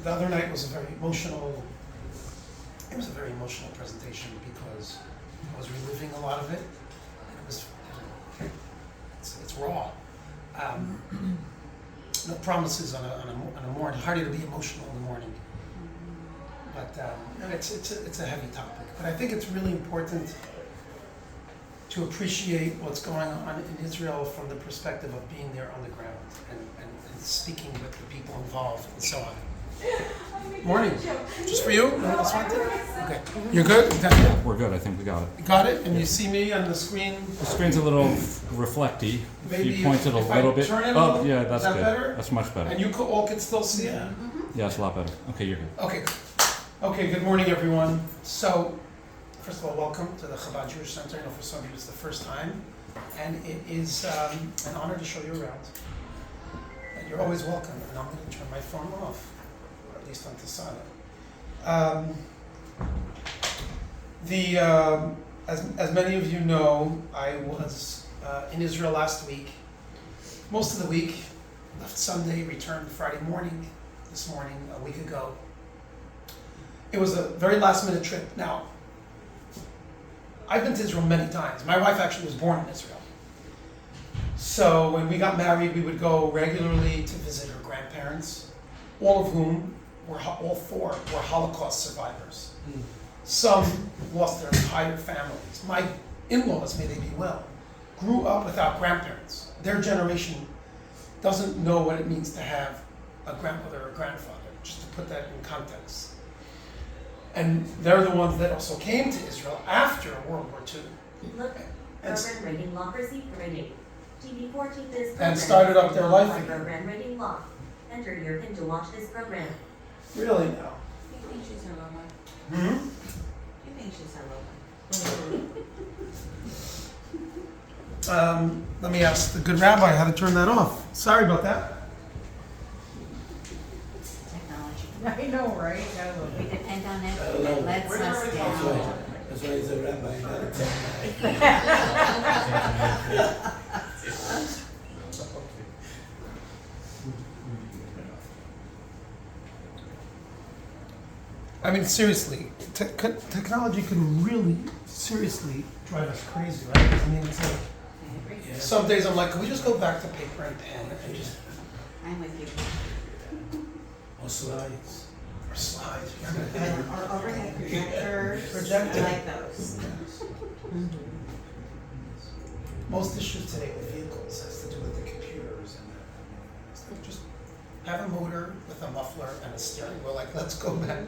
the other night was a very emotional. It was a very emotional presentation because I was reliving a lot of it, and it was it's raw. No promises on a morning. Harder to be emotional in the morning, but it's a heavy topic. But I think it's really important to appreciate what's going on in Israel from the perspective of being there on the ground and speaking with the people involved and so on. Morning. Just for you? No one else want it? Okay. You're good? Yeah, we're good. I think we got it. You got it? And you see me on the screen? The screen's a little reflecty. Maybe if you point it a little bit. Turn it oh, yeah, that's that good. Better? That's much better. And you all can still see it? Yeah, it's a lot better. Okay, you're good. Okay. Okay, good morning, everyone. So, first of all, welcome to the Chabad Jewish Center. I know for some of you it's the first time. And it is an honor to show you around. And you're always welcome. And I'm going to turn my phone off. At least on Tasana. As many of you know, I was in Israel last week, most of the week, left Sunday, returned Friday morning, this morning, a week ago. It was a very last minute trip. Now, I've been to Israel many times. My wife actually was born in Israel. So when we got married, we would go regularly to visit her grandparents, all of whom all four were Holocaust survivors. Some lost their entire families. My in-laws, may they be well, grew up without grandparents. Their generation doesn't know what it means to have a grandmother or grandfather, just to put that in context. And they're the ones that also came to Israel after World War II. Look, program rating lock received rating. TV4 keep this program. And started up their life again. Program rating lock. Enter your PIN to watch this program. Really now? You think she's a robot? Hmm? You think she's a robot? Let me ask the good rabbi how to turn that off. Sorry about that. Technology. I know, right? We depend on it. I don't know. It lets Where us are we That's down. why, that's why he's a rabbi, not a tech guy. I mean, seriously, technology can really seriously drive us crazy, right? I mean, it's like, I agree. Yeah. some days I'm like, can we just go back to paper and pen and just, I'm with you. Or slides. or slides? Or overhead projectors. Projector. I like those. Most issues today with vehicles has to do with the computers and just have a motor with a muffler and a steering wheel, like, let's go back.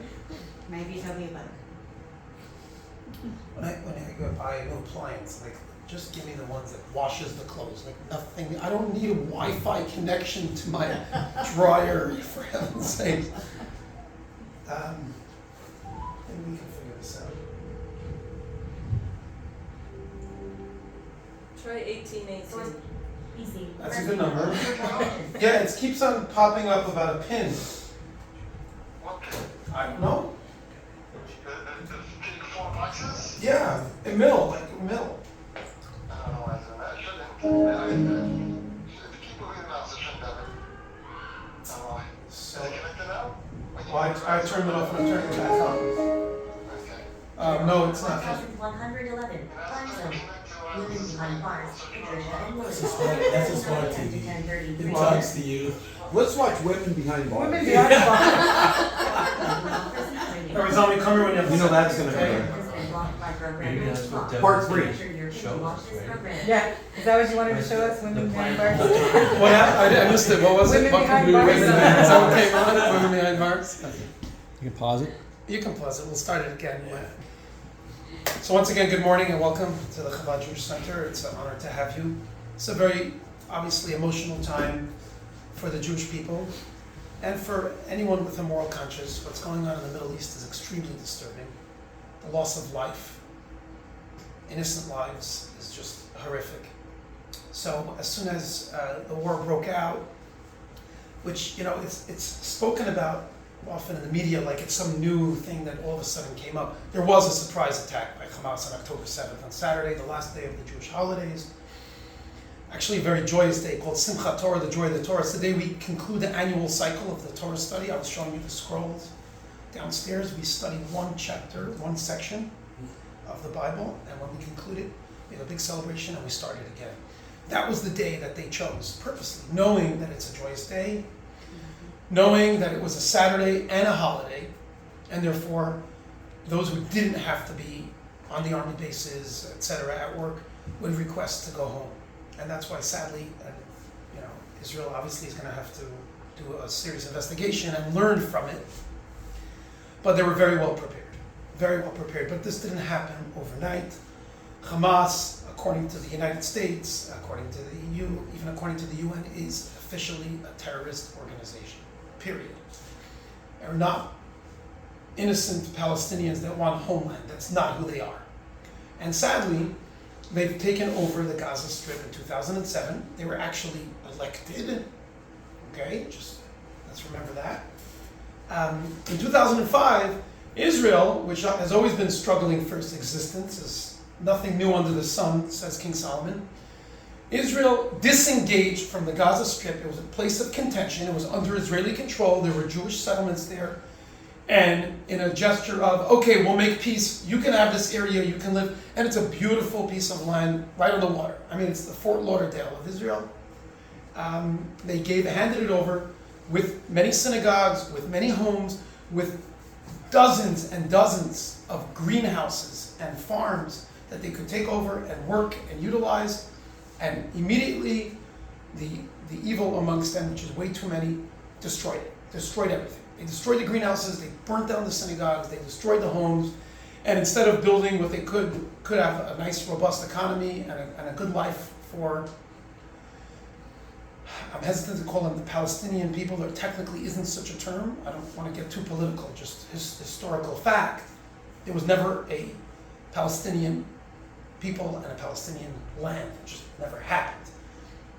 Maybe it'll be like, When I go buy a new appliance, like, just give me the ones that washes the clothes, like nothing. I don't need a Wi-Fi connection to my dryer, for heaven's sake. Maybe we can figure this out. Try 1818. PC. That's a good number. Yeah, it keeps on popping up about a pin. I don't know. Yeah, a mill, like a mill. So, well, I turned it off and I turned it back on. No, it's not. 1111. Time zone. Women behind bars. Patricia and That's William. a smart TV. 10:33. It talks to you. Let's watch Women Behind Bars. Women behind the bar. Every time you come here when you have You know that's gonna okay? be Maybe Part 3. Yeah, is that what you wanted to show us, women behind bars? What happened? I missed it. What was it? Women What behind can we- bars. Women behind- Is that what came on? Women behind bars? Okay. You can pause it. You can pause it. We'll start it again. So once again, good morning and welcome to the Chabad Jewish Center. It's an honor to have you. It's a very obviously emotional time for the Jewish people and for anyone with a moral conscience. What's going on in the Middle East is extremely disturbing. The loss of life, innocent lives, is just horrific. So as soon as the war broke out, which, you know, it's spoken about often in the media like it's some new thing that all of a sudden came up. There was a surprise attack by Hamas on October 7th, on Saturday, the last day of the Jewish holidays. actually a very joyous day called Simchat Torah, the joy of the Torah. It's the day we conclude the annual cycle of the Torah study. I was showing you the scrolls downstairs. We study one chapter, one section of the Bible, and when we conclude it, we have a big celebration and we start it again. That was the day that they chose purposely, knowing that it's a joyous day, knowing that it was a Saturday and a holiday, and therefore those who didn't have to be on the army bases, etc., at work, would request to go home. And that's why, sadly, Israel obviously is going to have to do a serious investigation and learn from it. But they were very well prepared. But this didn't happen overnight. Hamas, according to the United States, according to the EU, even according to the UN, is officially a terrorist organization. Period. They're not innocent Palestinians that want a homeland. That's not who they are. And sadly, they've taken over the Gaza Strip in 2007. They were actually elected. Okay, just let's remember that. In 2005, Israel, which has always been struggling for its existence, is nothing new under the sun, says King Solomon. Israel disengaged from the Gaza Strip. It was a place of contention. It was under Israeli control. There were Jewish settlements there. And in a gesture of, okay, we'll make peace. You can have this area. You can live. And it's a beautiful piece of land right on the water. I mean, it's the Fort Lauderdale of Israel. They handed it over with many synagogues, with many homes, with dozens and dozens of greenhouses and farms that they could take over and work and utilize. And immediately, the evil amongst them, which is way too many, destroyed it. Destroyed everything. They destroyed the greenhouses, they burnt down the synagogues, they destroyed the homes, and instead of building what they could have a nice, robust economy and a good life for, I'm hesitant to call them the Palestinian people. There technically isn't such a term. I don't want to get too political, just historical fact. There was never a Palestinian people and a Palestinian land. It just never happened.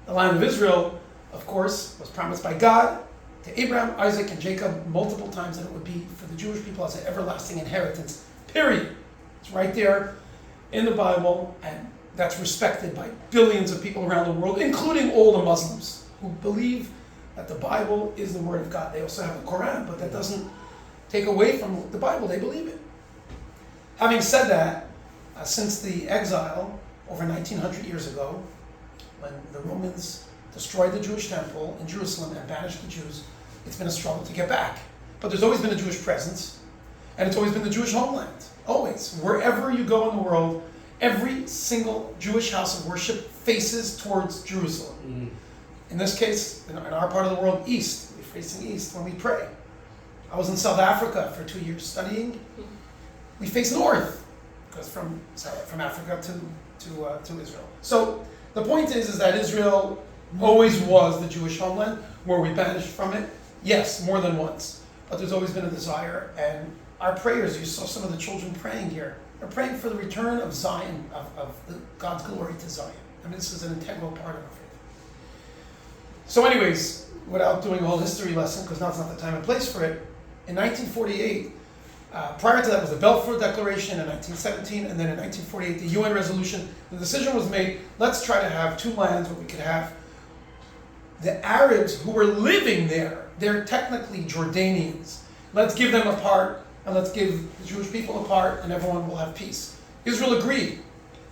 The land of Israel, of course, was promised by God to Abraham, Isaac, and Jacob multiple times that it would be for the Jewish people as an everlasting inheritance, period. It's right there in the Bible, and that's respected by billions of people around the world, including all the Muslims who believe that the Bible is the Word of God. They also have the Quran, but that doesn't take away from the Bible. They believe it. Having said that, since the exile over 1900 years ago, when the Romans destroyed the Jewish temple in Jerusalem and banished the Jews, it's been a struggle to get back. But there's always been a Jewish presence, and it's always been the Jewish homeland. Always. Wherever you go in the world, every single Jewish house of worship faces towards Jerusalem. Mm-hmm. In this case, in our part of the world, east. We're facing east when we pray. I was in South Africa for 2 years studying. We face north, because from Africa to Israel. So the point is that Israel always was the Jewish homeland. Were we banished from it? Yes, more than once. But there's always been a desire, and our prayers, you saw some of the children praying here, are praying for the return of Zion, of God's glory to Zion. I mean, this is an integral part of our faith. So anyways, without doing a whole history lesson, because now it's not the time and place for it, in 1948, prior to that was the Balfour Declaration in 1917, and then in 1948, the UN resolution, the decision was made, let's try to have two lands where we could have the Arabs who were living there. They're technically Jordanians. Let's give them a part, and let's give the Jewish people a part, and everyone will have peace. Israel agreed,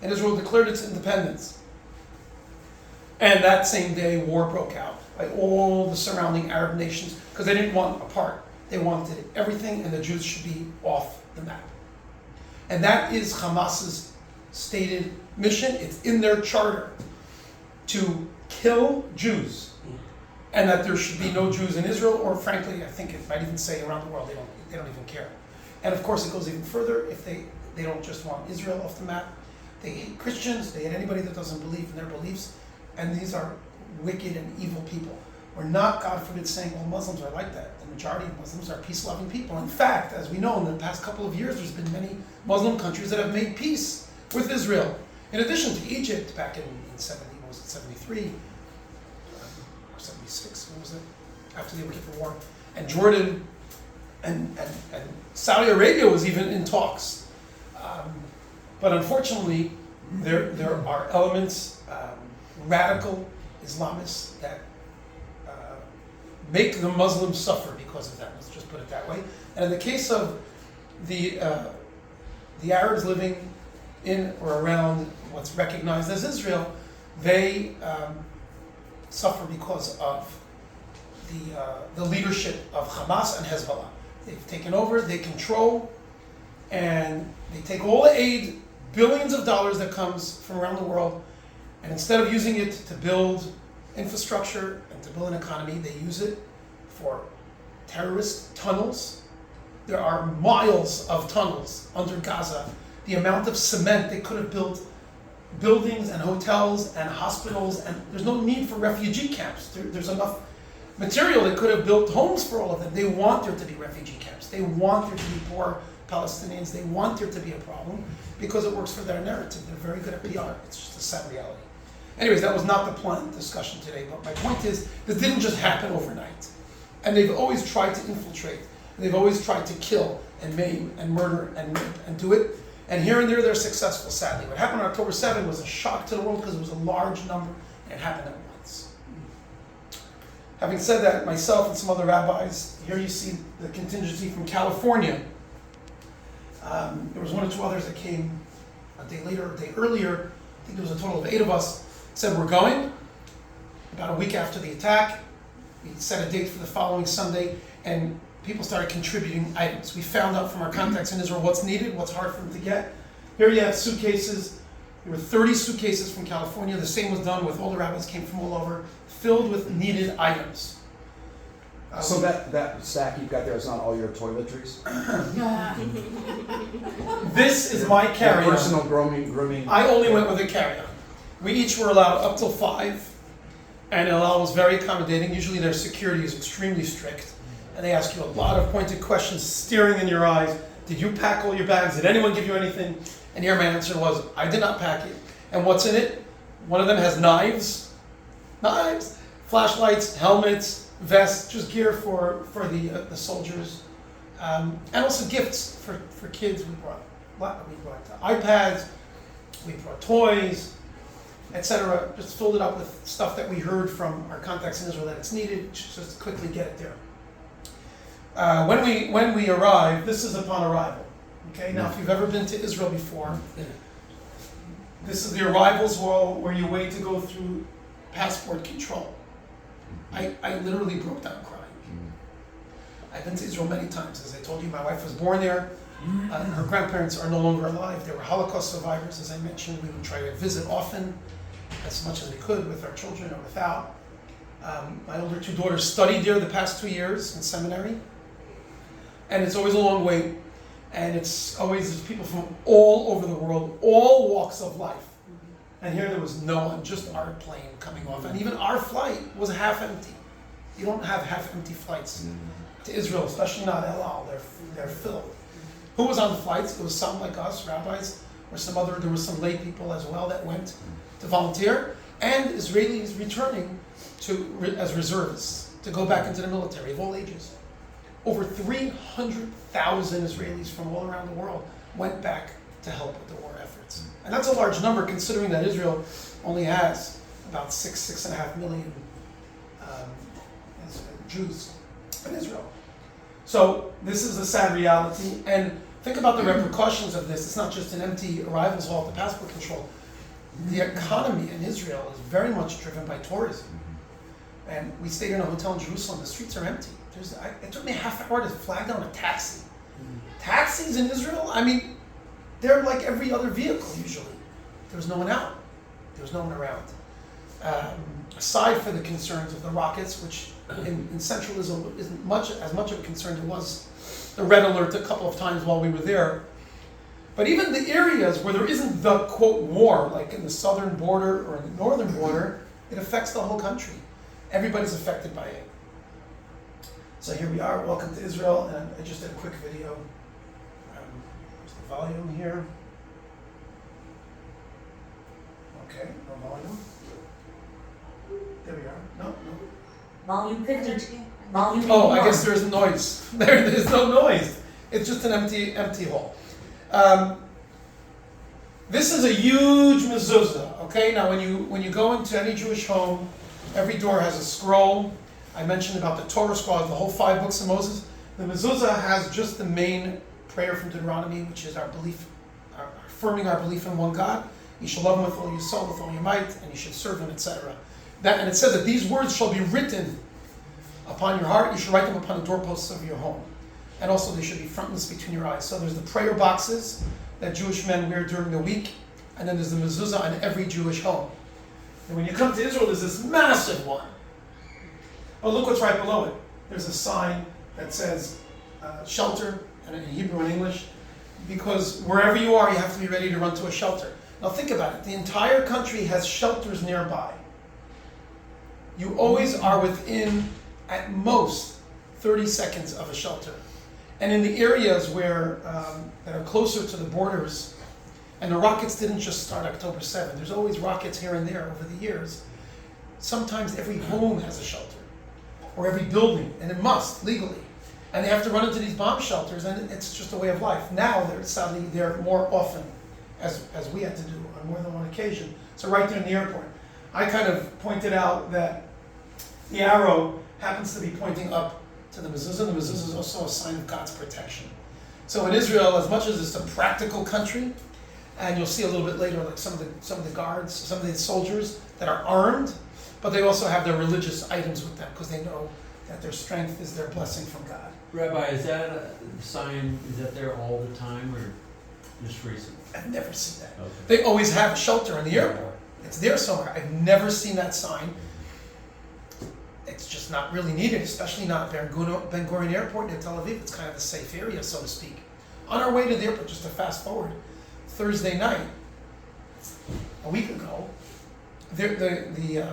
and Israel declared its independence. And that same day, war broke out by all the surrounding Arab nations, because they didn't want a part. They wanted everything, and the Jews should be off the map. And that is Hamas's stated mission. It's in their charter to kill Jews, and that there should be no Jews in Israel, or frankly, I think it might even say around the world, they don't even care. And of course, it goes even further. If they don't just want Israel off the map, they hate Christians, they hate anybody that doesn't believe in their beliefs, and these are wicked and evil people. We're not, God forbid, saying, well, Muslims are like that. The majority of Muslims are peace-loving people. In fact, as we know, in the past couple of years, there's been many Muslim countries that have made peace with Israel. In addition to Egypt, back in 73, or 76, what was it? After the Yom Kippur War. And Jordan and Saudi Arabia was even in talks. But unfortunately, there are elements radical Islamists that make the Muslims suffer because of that. Let's just put it that way. And in the case of the Arabs living in or around what's recognized as Israel, they suffer because of the leadership of Hamas and Hezbollah. They've taken over, they control, and they take all the aid, billions of dollars that comes from around the world, and instead of using it to build infrastructure and to build an economy, they use it for terrorist tunnels. There are miles of tunnels under Gaza. The amount of cement they could have built buildings and hotels and hospitals, and there's no need for refugee camps. There's enough material. They could have built homes for all of them. They want there to be refugee camps. They want there to be poor Palestinians. They want there to be a problem because it works for their narrative. They're very good at PR. It's just a sad reality. Anyways, that was not the planned discussion today, but my point is, this didn't just happen overnight. And they've always tried to infiltrate. They've always tried to kill and maim and murder and rape and do it. And here and there, they're successful, sadly. What happened on October 7 was a shock to the world because it was a large number and it happened at once. Having said that, myself and some other rabbis, here you see the contingency from California. There was one or two others that came a day later, a day earlier. I think there was a total of 8 of us. Said we're going. About a week after the attack, we set a date for the following Sunday, and people started contributing items. We found out from our contacts in Israel what's needed, what's hard for them to get. Here you have suitcases. There were 30 suitcases from California. The same was done with all the rabbis came from all over, filled with needed items. So that stack you've got there is not all your toiletries? This is my carry-on. Personal grooming. I only went with a carry-on. We each were allowed up till 5, and Allah was very accommodating. Usually their security is extremely strict, and they ask you a lot of pointed questions, staring in your eyes. Did you pack all your bags? Did anyone give you anything? And here my answer was, I did not pack it. And what's in it? One of them has knives, flashlights, helmets, vests, just gear for the soldiers, and also gifts for kids. We brought iPads, we brought toys, etc. Just filled it up with stuff that we heard from our contacts in Israel that it's needed. Just quickly get it there. When we arrived, this is upon arrival. Okay, now if you've ever been to Israel before, this is the arrivals hall where you wait to go through passport control. I literally broke down crying. I've been to Israel many times. As I told you, my wife was born there. Her grandparents are no longer alive. They were Holocaust survivors, as I mentioned. We would try to visit often, as much as we could, with our children or without. My older 2 daughters studied there the past 2 years in seminary. And it's always a long wait. And it's always people from all over the world, all walks of life. And here there was no one, just our plane coming off. And even our flight was half empty. You don't have half empty flights to Israel, especially not El Al. They're filled. Who was on the flights? It was some like us, rabbis, or there were some lay people as well that went to volunteer, and Israelis returning as reservists to go back into the military of all ages. Over 300,000 Israelis from all around the world went back to help with the war efforts. And that's a large number considering that Israel only has about 6.5 million Jews in Israel. So this is a sad reality, and think about the repercussions of this. It's not just an empty arrivals hall at the passport control. The economy in Israel is very much driven by tourism. And we stayed in a hotel in Jerusalem. The streets are empty. It took me a half hour to flag down a taxi. Taxis in Israel, I mean, they're like every other vehicle usually. There was no one out. There was no one around. Aside from the concerns of the rockets, which in Central Israel isn't as much of a concern. There was the red alert a couple of times while we were there. But even the areas where there isn't the, quote, war, like in the southern border or in the northern border, it affects the whole country. Everybody's affected by it. So here we are, welcome to Israel, and I just did a quick video. Where's the volume here? Okay, no volume. There we are. No. Volume 50. Volume 81. Oh, I guess there's noise. There's no noise. It's just an empty hall. This is a huge mezuzah, okay? Now when you go into any Jewish home, every door has a scroll. I mentioned about the Torah scroll, the whole 5 books of Moses. The mezuzah has just the main prayer from Deuteronomy, which is our belief, affirming our belief in one God. You shall love him with all your soul, with all your might, and you should serve him, etc. And it says that these words shall be written upon your heart. You should write them upon the doorposts of your home. And also they should be frontlets between your eyes. So there's the prayer boxes that Jewish men wear during the week, and then there's the mezuzah in every Jewish home. And when you come to Israel, there's this massive one. Oh, look what's right below it. There's a sign that says shelter, and in Hebrew and English, because wherever you are, you have to be ready to run to a shelter. Now think about it. The entire country has shelters nearby. You always are within, at most, 30 seconds of a shelter. And in the areas where that are closer to the borders, and the rockets didn't just start October 7th, there's always rockets here and there over the years. Sometimes every home has a shelter, or every building, and it must, legally. And they have to run into these bomb shelters, and it's just a way of life. Now, sadly, they're more often, as we had to do on more than one occasion. So right there in the airport. I kind of pointed out that the arrow happens to be pointing up to the mezuzah. The mezuzah is also a sign of God's protection. So in Israel, as much as it's a practical country, and you'll see a little bit later, like some of the guards, some of the soldiers that are armed, but they also have their religious items with them because they know that their strength is their blessing from God. Rabbi, is that a sign, is that there all the time or just recent? I've never seen that. Okay. They always have a shelter in the airport. It's there somewhere. I've never seen that sign. It's just not really needed, especially not Ben Gurion Airport in Tel Aviv. It's kind of a safe area, so to speak. On our way to the airport, just to fast forward, Thursday night, a week ago, the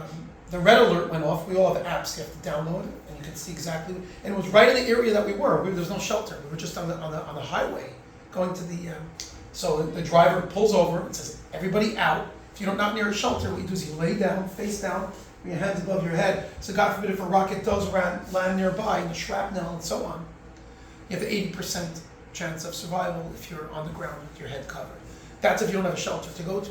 red alert went off. We all have apps. You have to download it, and you can see exactly. And it was right in the area that we were. There's no shelter. We were just on the highway, going to the. So the driver pulls over and says, "Everybody out. If you're not near a shelter, what you do is you lay down, face down, with your hands above your head. So God forbid if a rocket does land nearby, and the shrapnel and so on, you have an 80% chance of survival if you're on the ground with your head covered. That's if you don't have a shelter to go to.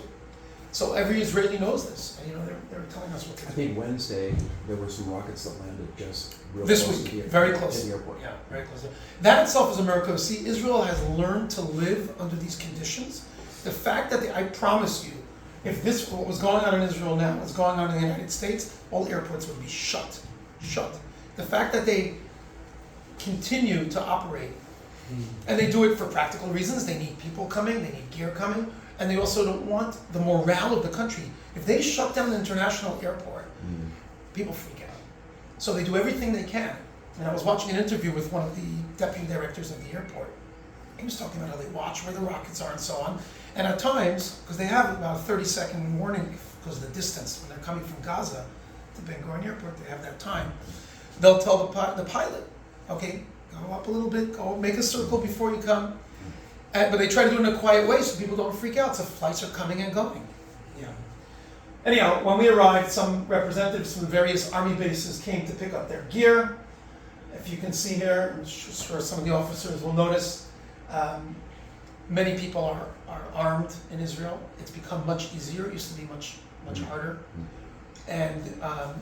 So every Israeli knows this, and they're telling us what to do. I think Wednesday there were some rockets that landed just real This close week, to the, very close. to the airport. Yeah, very close. That itself is a miracle. See, Israel has learned to live under these conditions. The fact that I promise you, if what was going on in Israel now was going on in the United States, all airports would be shut. The fact that they continue to operate, and they do it for practical reasons. They need people coming, they need gear coming, and they also don't want the morale of the country. If they shut down the international airport, people freak out. So they do everything they can. And I was watching an interview with one of the deputy directors of the airport. He was talking about how they watch where the rockets are and so on. And at times, because they have about a 30-second warning because of the distance when they're coming from Gaza to Ben Gurion Airport, they have that time. They'll tell the pilot, okay, go up a little bit, go make a circle before you come. But they try to do it in a quiet way so people don't freak out. So flights are coming and going. Yeah. Anyhow, when we arrived, some representatives from the various army bases came to pick up their gear. If you can see here, I'm sure some of the officers will notice, many people are armed in Israel. It's become much easier. It used to be much harder. And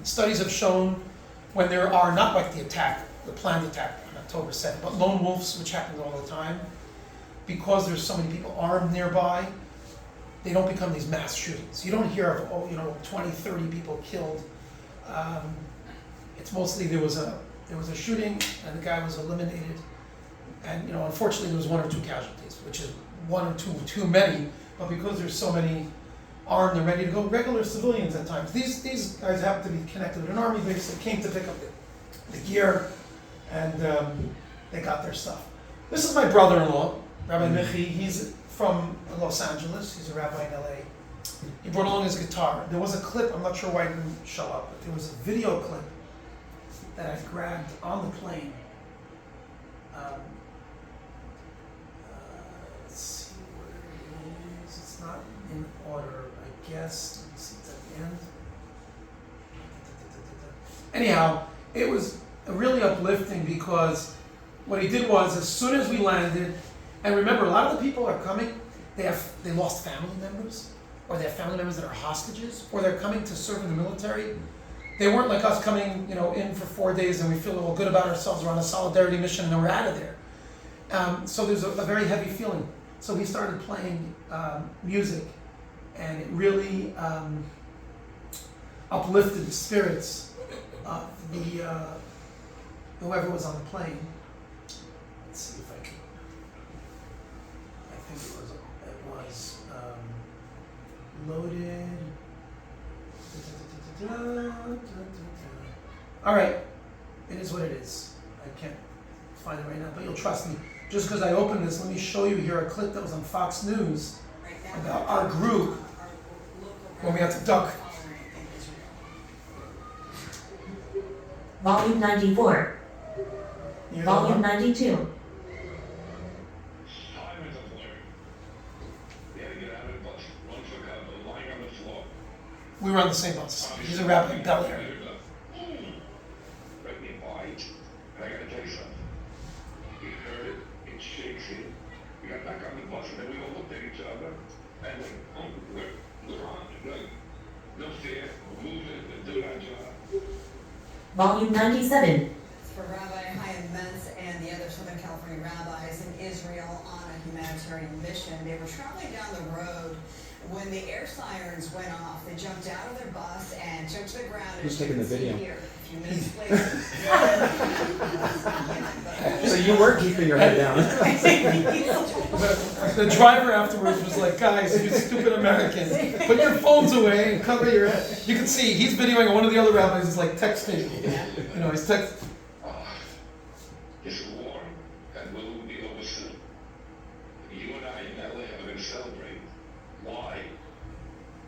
studies have shown when there are not like the planned attack on October 7th, but lone wolves, which happens all the time, because there's so many people armed nearby, they don't become these mass shootings. You don't hear of 20, 30 people killed. It's mostly there was a shooting and the guy was eliminated, and unfortunately there was 1 or 2 casualties, which is 1 or 2 too many. But because there's so many armed and ready to go, regular civilians at times. These guys happen to be connected with an army base. They came to pick up the gear, and they got their stuff. This is my brother-in-law, Rabbi Michi. He's from Los Angeles. He's a rabbi in LA. He brought along his guitar. There was a clip, I'm not sure why it didn't show up, but there was a video clip that I grabbed on the plane. Let's see where it is. It's not in order, I guess. Let me see, it's at the end. Anyhow, it was really uplifting because what he did was, as soon as we landed, and remember, a lot of the people are coming, they lost family members, or they have family members that are hostages, or they're coming to serve in the military. They weren't like us coming, in for 4 days and we feel all good about ourselves. We're on a solidarity mission and then we're out of there. So there's a very heavy feeling. So we started playing music, and it really uplifted the spirits of the whoever was on the plane. Let's see if I can. I think it was loaded. All right, it is what it is. I can't find it right now, but you'll trust me. Just because I opened this, let me show you here a clip that was on Fox News about our group when we had to duck. Volume 94. You hear that Volume one? 92. We were on the same bus. He's a rabbi in Bel Air. I gotta tell you something. He heard it, it shakes him. We got back on the bus and then we all looked at each other and like, oh, we're on, like, no fear, we're moving, we're doing our job. Volume 97. For Rabbi Chaim Mentz and the other Southern California rabbis in Israel on a humanitarian mission. They were traveling down the road when the air sirens went off. They jumped out of their bus and jumped to the ground. Who's taking the video? Here, a few minutes later. So you were keeping your head down. The driver afterwards was like, guys, you stupid Americans, put your phones away and cover your head. You can see he's videoing, and one of the other rabbis is like texting. He's texting. This war that will be over soon. You and I in LA are going to celebrate. Why?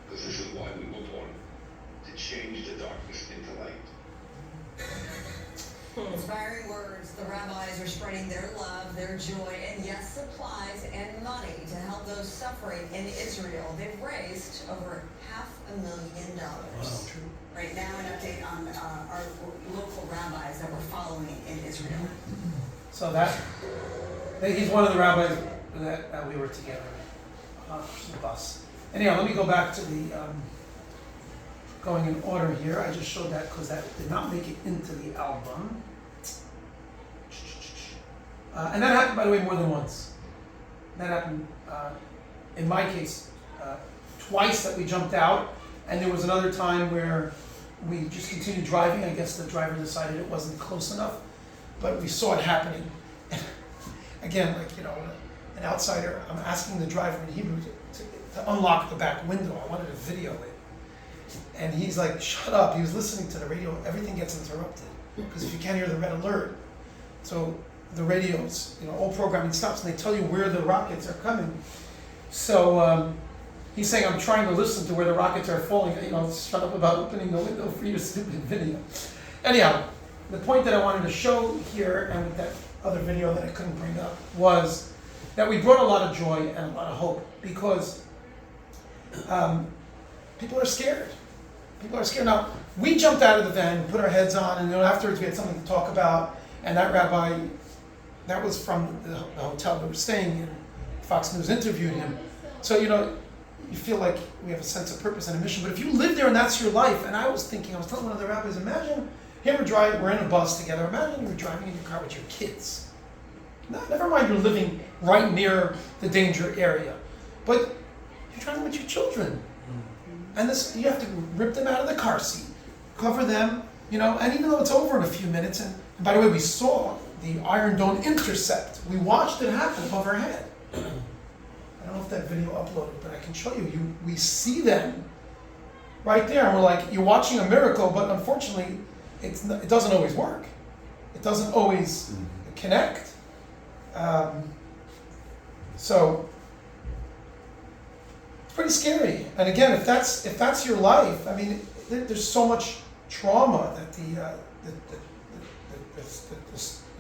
Because this is why we were born. To change the darkness into light. Inspiring words. The rabbis are spreading their love, their joy, and yes, supplies and money to help those suffering in Israel. They've raised over $500,000. Wow, true. Right now, an update on our local rabbis that we're following in Israel. So he's one of the rabbis that we were together on the bus. Anyhow, let me go back to the going in order here. I just showed that because that did not make it into the album. And that happened, by the way, more than once. That happened, in my case, twice that we jumped out, and there was another time where we just continued driving. I guess the driver decided it wasn't close enough, but we saw it happening. And again, an outsider, I'm asking the driver in Hebrew to unlock the back window. I wanted to video it. And he's like, shut up. He was listening to the radio. Everything gets interrupted because if you can't hear the red alert, so the radios, all programming stops and they tell you where the rockets are coming. So he's saying, I'm trying to listen to where the rockets are falling. Shut up about opening the window for your stupid video. Anyhow, the point that I wanted to show here, and with that other video that I couldn't bring up, was that we brought a lot of joy and a lot of hope because people are scared. People are scared. Now, we jumped out of the van, put our heads on, and afterwards we had something to talk about, and that rabbi, that was from the hotel we were staying in. Fox News interviewed him. So, you feel like we have a sense of purpose and a mission. But if you live there and that's your life, and I was telling one of the rabbis, imagine we're in a bus together. Imagine you were driving in your car with your kids. No, never mind you're living right near the danger area. But you're driving with your children. And you have to rip them out of the car seat, cover them, and even though it's over in a few minutes, and by the way, we saw the Iron Dome intercept. We watched it happen above our head. I don't know if that video uploaded, but I can show you. We see them right there, and we're like, you're watching a miracle, but unfortunately, it doesn't always work. It doesn't always connect. So it's pretty scary. And again, if that's your life, I mean, there's so much trauma that the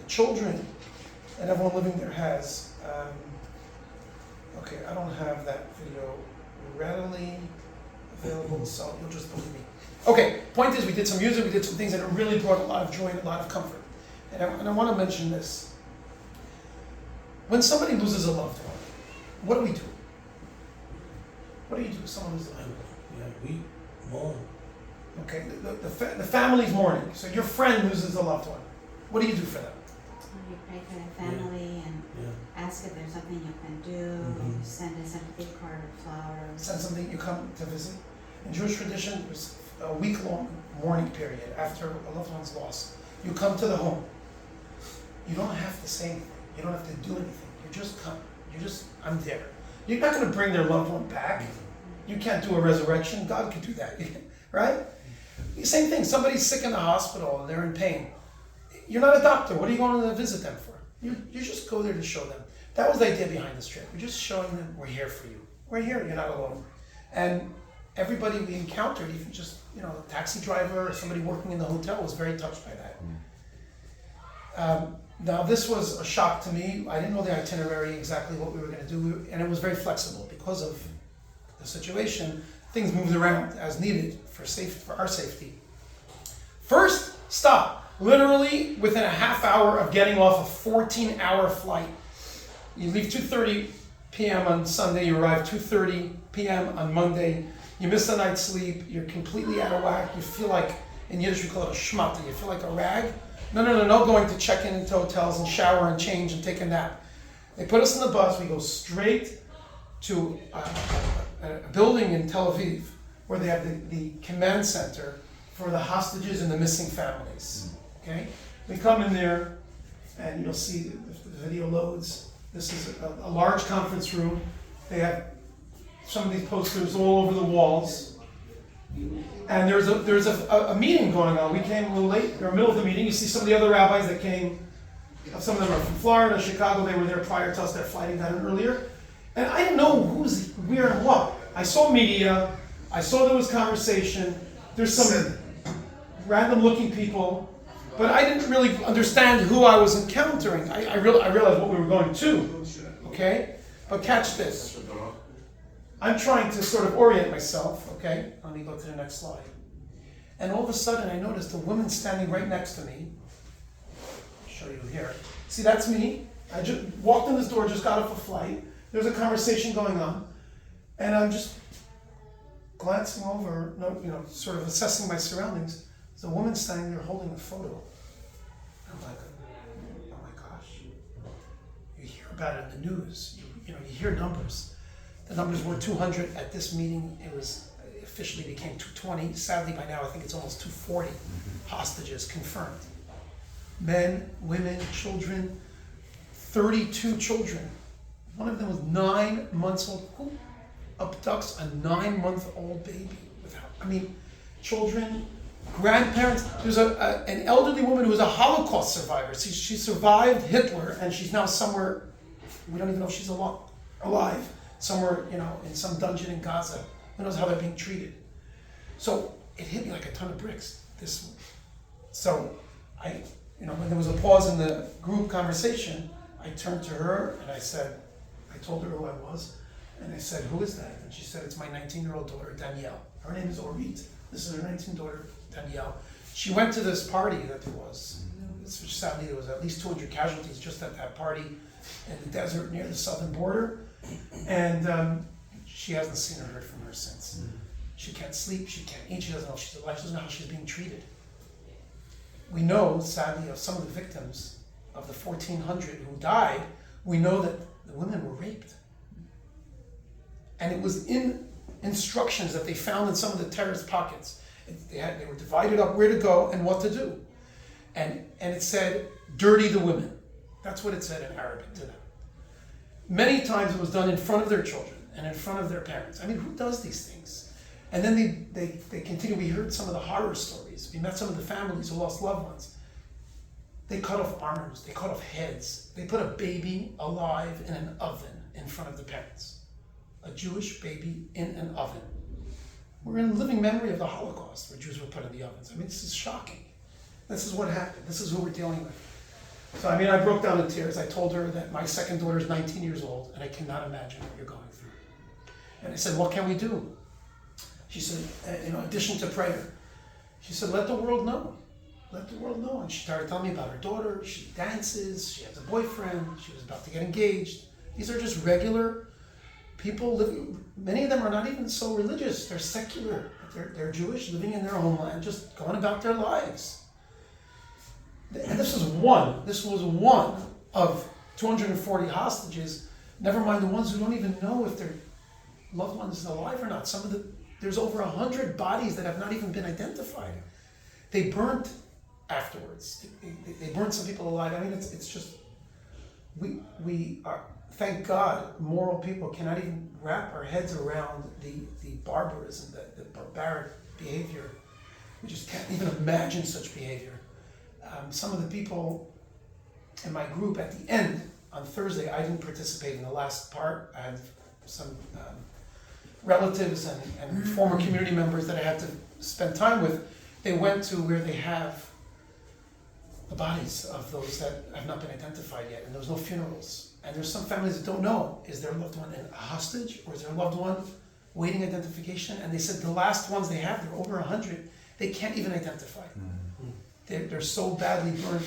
children and everyone living there has. Okay, I don't have that video readily available, so you'll just believe me. Okay, point is we did some music, we did some things, and it really brought a lot of joy and a lot of comfort. And I want to mention this. When somebody loses a loved one, what do? What do you do with someone who's dying? Yeah, we mourn. Okay, the family's mourning. So your friend loses a loved one. What do you do for them? You pray for the family and Yeah. ask if there's something you can do, Mhm. send a sympathy card or flowers. Send something, you come to visit. In Jewish tradition, there's a week-long mourning period after a loved one's lost. You come to the home. You don't have to say anything. You don't have to do anything. You just come. I'm there. You're not going to bring their loved one back. You can't do a resurrection. God could do that, right? Same thing. Somebody's sick in the hospital and they're in pain. You're not a doctor. What are you going to visit them for? You just go there to show them. That was the idea behind this trip. We're just showing them we're here for you. We're here. You're not alone. And everybody we encountered, even just a taxi driver or somebody working in the hotel, was very touched by that. Now this was a shock to me. I didn't know the itinerary, exactly what we were going to do, and it was very flexible because of the situation. Things moved around as needed for our safety. First stop, literally within a half hour of getting off a 14-hour flight. You leave 2:30 p.m. on Sunday, you arrive 2:30 p.m. on Monday. You miss a night's sleep, you're completely out of whack. You feel like, in Yiddish we call it a schmatte, you feel like a rag. No going to check into hotels and shower and change and take a nap. They put us in the bus, we go straight to a building in Tel Aviv where they have the command center for the hostages and the missing families. Okay? We come in there and you'll see the video loads. This is a large conference room. They have some of these posters all over the walls. And there's a meeting going on. We came a little late. We were in the middle of the meeting. You see some of the other rabbis that came. Some of them are from Florida, Chicago. They were there prior to us. They're flying down earlier. And I didn't know who's where and what. I saw media. I saw there was conversation. There's some random looking people. But I didn't really understand who I was encountering. I realized what we were going to. Okay? But catch this. I'm trying to sort of orient myself, okay? Let me go to the next slide. And all of a sudden I noticed a woman standing right next to me. I'll show you here. See, that's me. I just walked in this door, just got off a flight. There's a conversation going on. And I'm just glancing over, sort of assessing my surroundings. There's a woman standing there holding a photo. I'm like, oh my gosh. You hear about it in the news. You hear numbers. The numbers were 200 at this meeting. It was officially became 220. Sadly, by now I think it's almost 240 hostages confirmed. Men, women, children, 32 children. One of them was 9 months old. Who abducts a 9-month-old baby? Children, grandparents. There's an elderly woman who was a Holocaust survivor. She survived Hitler, and she's now somewhere. We don't even know if she's alive. Somewhere, in some dungeon in Gaza. Who knows how they're being treated? So it hit me like a ton of bricks. So when there was a pause in the group conversation, I turned to her and I told her who I was, and I said, "Who is that?" And she said, "It's my 19-year-old daughter, Danielle. Her name is Orit. This is her 19 daughter, Danielle. She went to this party that there was. Sadly, there was at least 200 casualties just at that party in the desert near the southern border. And she hasn't seen or heard from her since. She can't sleep, she can't eat, she doesn't know if she's alive, she doesn't know how she's being treated. We know, sadly, of some of the victims of the 1,400 who died, we know that the women were raped. And it was in instructions that they found in some of the terrorist pockets. They were divided up where to go and what to do. And it said, dirty the women. That's what it said in Arabic to them. Many times it was done in front of their children and in front of their parents. Who does these things? And then they continue. We heard some of the horror stories. We met some of the families who lost loved ones. They cut off arms, they cut off heads. They put a baby alive in an oven in front of the parents. A Jewish baby in an oven. We're in living memory of the Holocaust where Jews were put in the ovens. This is shocking. This is what happened. This is who we're dealing with. So I broke down in tears. I told her that my second daughter is 19 years old and I cannot imagine what you're going through. And I said, what can we do? She said, in addition to prayer, she said, let the world know. Let the world know. And she started telling me about her daughter. She dances. She has a boyfriend. She was about to get engaged. These are just regular people living, many of them are not even so religious, they're secular, they're Jewish, living in their homeland, just going about their lives. And this was one of 240 hostages, never mind the ones who don't even know if their loved one is alive or not. There's over 100 bodies that have not even been identified. They burnt afterwards. They burnt some people alive. I mean, it's just, we are, thank God, moral people cannot even wrap our heads around the barbarism, the barbaric behavior. We just can't even imagine such behavior. Some of the people in my group at the end, on Thursday, I didn't participate in the last part. I had some relatives and former community members that I had to spend time with. They went to where they have the bodies of those that have not been identified yet, and there was no funerals. And there's some families that don't know, is their loved one a hostage, or is their loved one waiting identification? And they said the last ones they have, they're over 100, they can't even identify. They're so badly burnt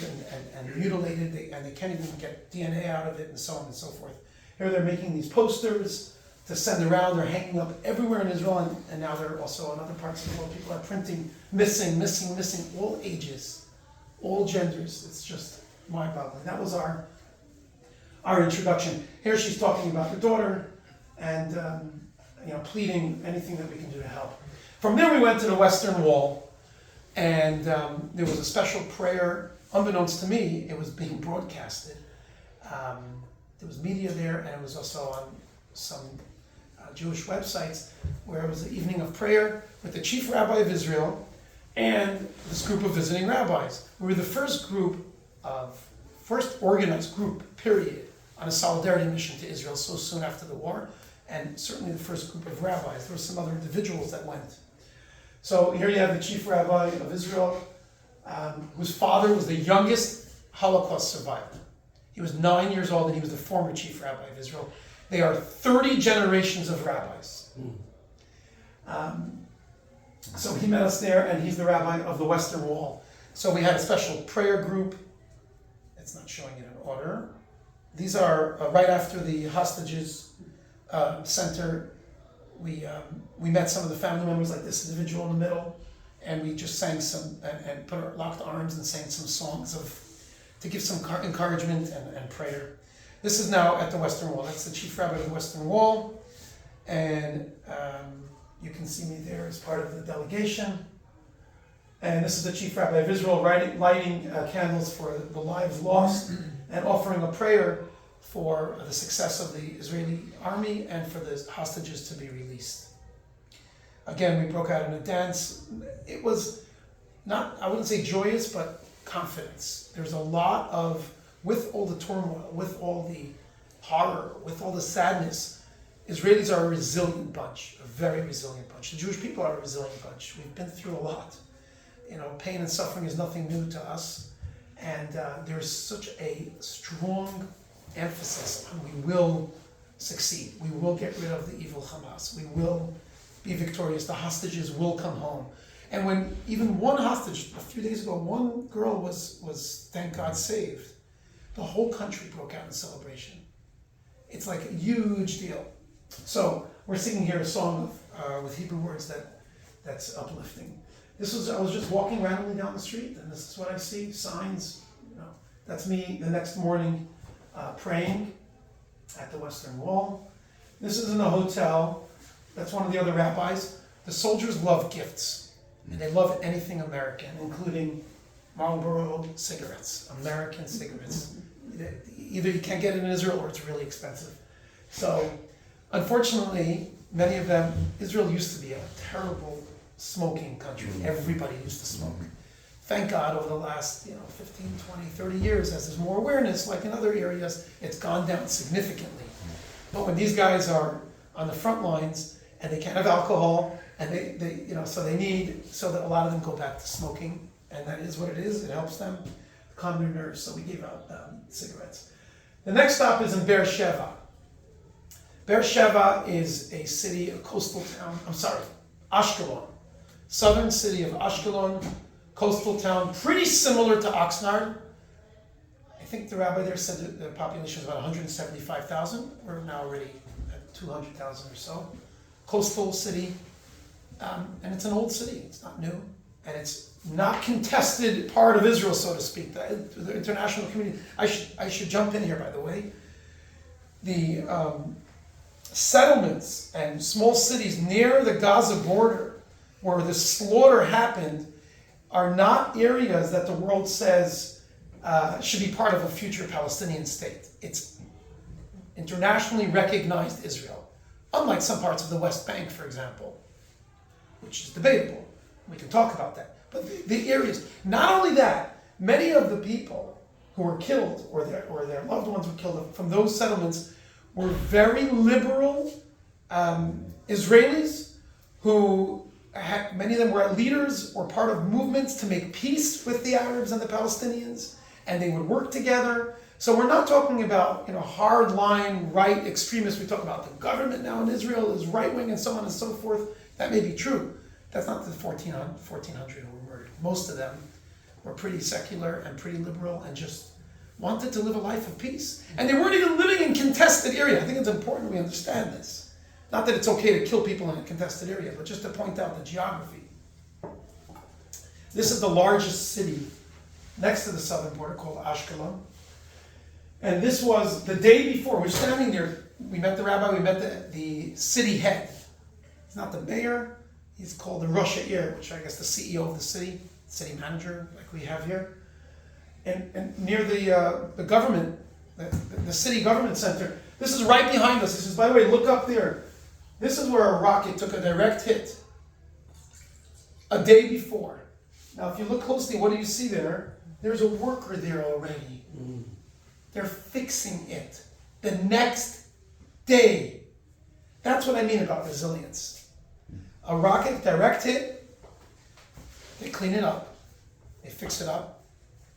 and mutilated, and they can't even get DNA out of it, and so on and so forth. Here they're making these posters to send around, they're hanging up everywhere in Israel, and now they're also in other parts of the world. People are printing missing, all ages, all genders. It's just mind-boggling. That was our introduction. Here she's talking about her daughter and pleading anything that we can do to help. From there we went to the Western Wall, and there was a special prayer. Unbeknownst to me, it was being broadcasted. There was media there, and it was also on some Jewish websites, where it was the evening of prayer with the chief rabbi of Israel and this group of visiting rabbis. We were the first organized group, period, on a solidarity mission to Israel so soon after the war, and certainly the first group of rabbis. There were some other individuals that went. So here you have the chief rabbi of Israel, whose father was the youngest Holocaust survivor. He was 9 years old, and he was the former chief rabbi of Israel. They are 30 generations of rabbis. So he met us there, and he's the rabbi of the Western Wall. So we had a special prayer group. It's not showing it in order. These are right after the hostages center. We met some of the family members, like this individual in the middle, and we just sang some and locked arms and sang some songs to give some encouragement and prayer. This is now at the Western Wall. That's the chief rabbi of the Western Wall, and you can see me there as part of the delegation. And this is the chief rabbi of Israel lighting candles for the lives lost and offering a prayer for the success of the Israeli army and for the hostages to be released. Again, we broke out in a dance. It was not, I wouldn't say joyous, but confidence. There's a lot of, with all the turmoil, with all the horror, with all the sadness, Israelis are a resilient bunch, a very resilient bunch. The Jewish people are a resilient bunch. We've been through a lot. Pain and suffering is nothing new to us. And there's such a strong emphasis on we will succeed. We will get rid of the evil Hamas. We will be victorious. The hostages will come home. And when even one hostage, a few days ago, one girl was thank God, saved, the whole country broke out in celebration. It's like a huge deal. So we're singing here a song with Hebrew words that's uplifting. I was just walking randomly down the street, and this is what I see, signs. That's me the next morning praying at the Western Wall. This is in a hotel. That's one of the other rabbis. The soldiers love gifts, and they love anything American, including Marlboro cigarettes, American cigarettes. Either you can't get it in Israel or it's really expensive. So, unfortunately, many of them, Israel used to be a terrible smoking country. Everybody used to smoke. Thank God over the last 15, 20, 30 years, as there's more awareness, like in other areas, it's gone down significantly. But when these guys are on the front lines and they can't have alcohol, and so that a lot of them go back to smoking, and that is what it is. It helps them calm their nerves. So we gave out cigarettes. The next stop is in Beersheba. Beersheba is a city, a coastal town. Ashkelon, southern city of Ashkelon, coastal town, pretty similar to Oxnard. I think the rabbi there said that the population was about 175,000. We're now already at 200,000 or so. Coastal city, and it's an old city, it's not new, and it's not contested part of Israel, so to speak, the international community. I should jump in here, by the way. The settlements and small cities near the Gaza border where the slaughter happened are not areas that the world says should be part of a future Palestinian state. It's internationally recognized Israel, unlike some parts of the West Bank, for example, which is debatable. We can talk about that. But the areas, not only that, many of the people who were killed or their loved ones were killed from those settlements were very liberal Israelis who many of them were leaders or part of movements to make peace with the Arabs and the Palestinians, and they would work together. So we're not talking about hard-line right extremists. We talk about the government now in Israel is right-wing and so on and so forth. That may be true. That's not the 1,400 who were murdered. Most of them were pretty secular and pretty liberal and just wanted to live a life of peace. And they weren't even living in contested area. I think it's important we understand this. Not that it's okay to kill people in a contested area, but just to point out the geography. This is the largest city next to the southern border called Ashkelon. And this was the day before. We're standing there. We met the rabbi. We met the city head. He's not the mayor. He's called the Rosh Ha'ir, which I guess the CEO of the city manager, like we have here. And near the government, the city government center. This is right behind us. This is, by the way, look up there. This is where a rocket took a direct hit a day before. Now, if you look closely, what do you see there? There's a worker there already. They're fixing it the next day. That's what I mean about resilience. A rocket, direct hit, they clean it up, they fix it up,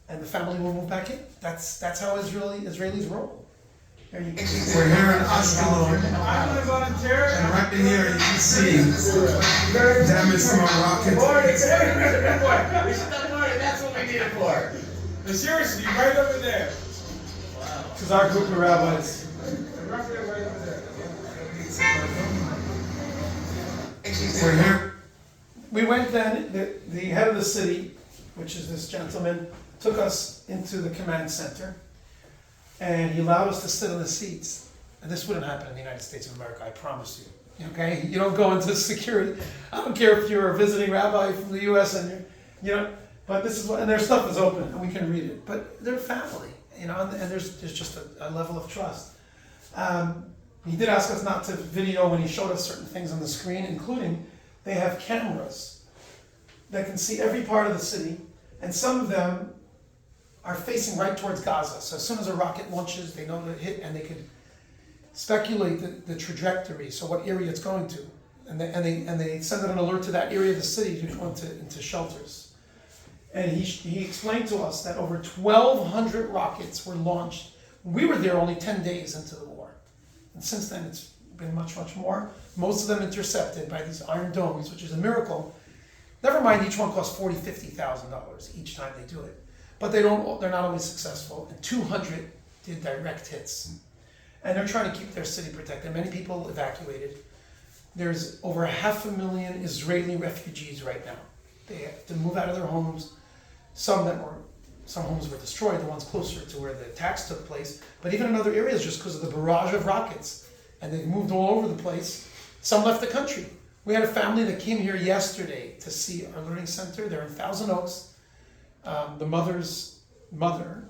and the family will move back in. That's how Israelis roll. We're here in Ashkelon, and right in here you can see damage from a rocket. We should have party, that's what we need it for. But seriously, right over there. Wow. This is our group of rabbis. We're here. We went then, the head of the city, which is this gentleman, took us into the command center. And he allowed us to sit in the seats. And this wouldn't happen in the United States of America, I promise you. Okay? You don't go into security. I don't care if you're a visiting rabbi from the US and but this is what, and their stuff is open and we can read it. But they're family, and there's just a level of trust. He did ask us not to video when he showed us certain things on the screen, including they have cameras that can see every part of the city, and some of them are facing right towards Gaza. So as soon as a rocket launches, they know to hit, and they could speculate the trajectory, so what area it's going to. And they send an alert to that area of the city to go into shelters. And he explained to us that over 1,200 rockets were launched. We were there only 10 days into the war. And since then, it's been much, much more. Most of them intercepted by these iron domes, which is a miracle. Never mind, each one costs $40,000, $50,000 each time they do it. But they're not always successful. And 200 did direct hits. And they're trying to keep their city protected. Many people evacuated. There's over 500,000 Israeli refugees right now. They have to move out of their homes. Some homes were destroyed, the ones closer to where the attacks took place. But even in other areas, just because of the barrage of rockets. And they moved all over the place. Some left the country. We had a family that came here yesterday to see our learning center. They're in Thousand Oaks. The mother's mother,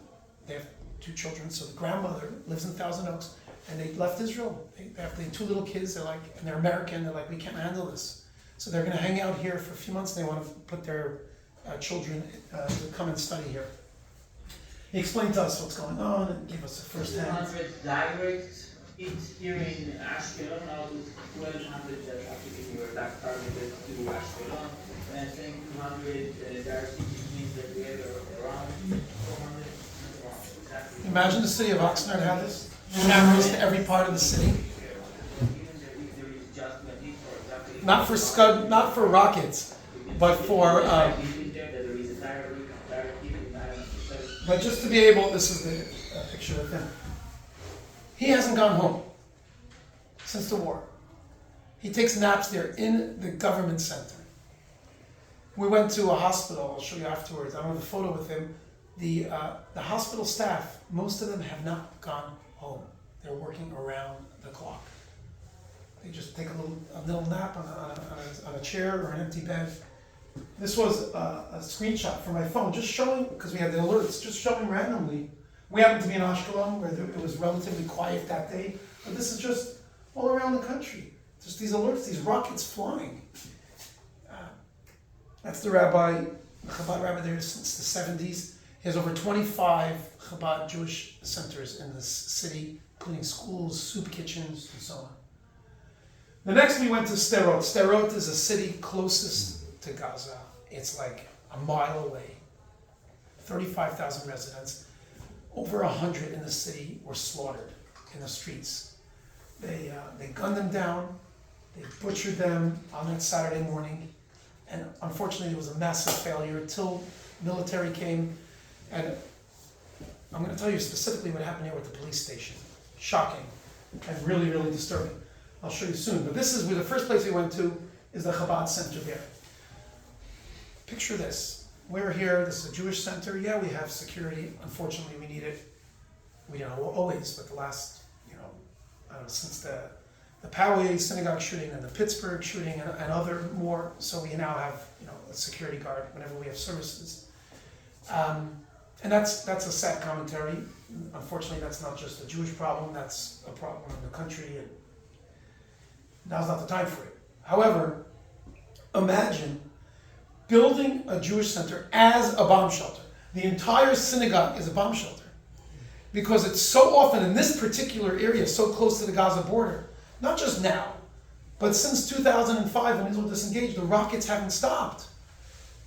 they have 2 children, so the grandmother lives in Thousand Oaks, and they left Israel. They have 2 little kids, and they're American, they're like, we can't handle this. So they're going to hang out here for a few months, and they want to put their children to come and study here. He explained to us what's going on and gave us a first-hand. 200 direct hits here in Ashkelon, now 1,200 that actually were targeted to Ashkelon. And I think 200 direct hits means that we have around 400. Exactly. Imagine the city of Oxnard had this. Cameras to every part of the city. Not for Scud, not for rockets, but for. But just to be able, this is the picture of him. He hasn't gone home. since the war. He takes naps there in the government center. We went to a hospital, I'll show you afterwards, I don't have a photo with him. The hospital staff, most of them have not gone home. They're working around the clock. They just take a little nap on a chair or an empty bed. This was a screenshot from my phone, just showing, because we had the alerts, just showing randomly. We happened to be in Ashkelon, where it was relatively quiet that day, but this is just all around the country. Just these alerts, these rockets flying. That's the rabbi, the Chabad rabbi there since the 70s. He has over 25 Chabad Jewish centers in this city, including schools, soup kitchens, and so on. The next we went to Sderot. Sderot is a city closest to Gaza. It's like a mile away. 35,000 residents. Over 100 in the city were slaughtered in the streets. They gunned them down. They butchered them on that Saturday morning. And unfortunately, it was a massive failure until military came. And I'm going to tell you specifically what happened here with the police station. Shocking and really, really disturbing. I'll show you soon. But this is where the first place we went to is the Chabad Center there. Picture this. We're here. This is a Jewish center. Yeah, we have security. Unfortunately, we need it. We don't always, but the last, I don't know, since the Poway synagogue shooting and the Pittsburgh shooting and other more, so we now have a security guard whenever we have services. And that's a sad commentary. Unfortunately, that's not just a Jewish problem, that's a problem in the country, and now's not the time for it. However, imagine building a Jewish center as a bomb shelter. The entire synagogue is a bomb shelter. Because it's so often in this particular area, so close to the Gaza border, not just now, but since 2005 when Israel disengaged, the rockets haven't stopped.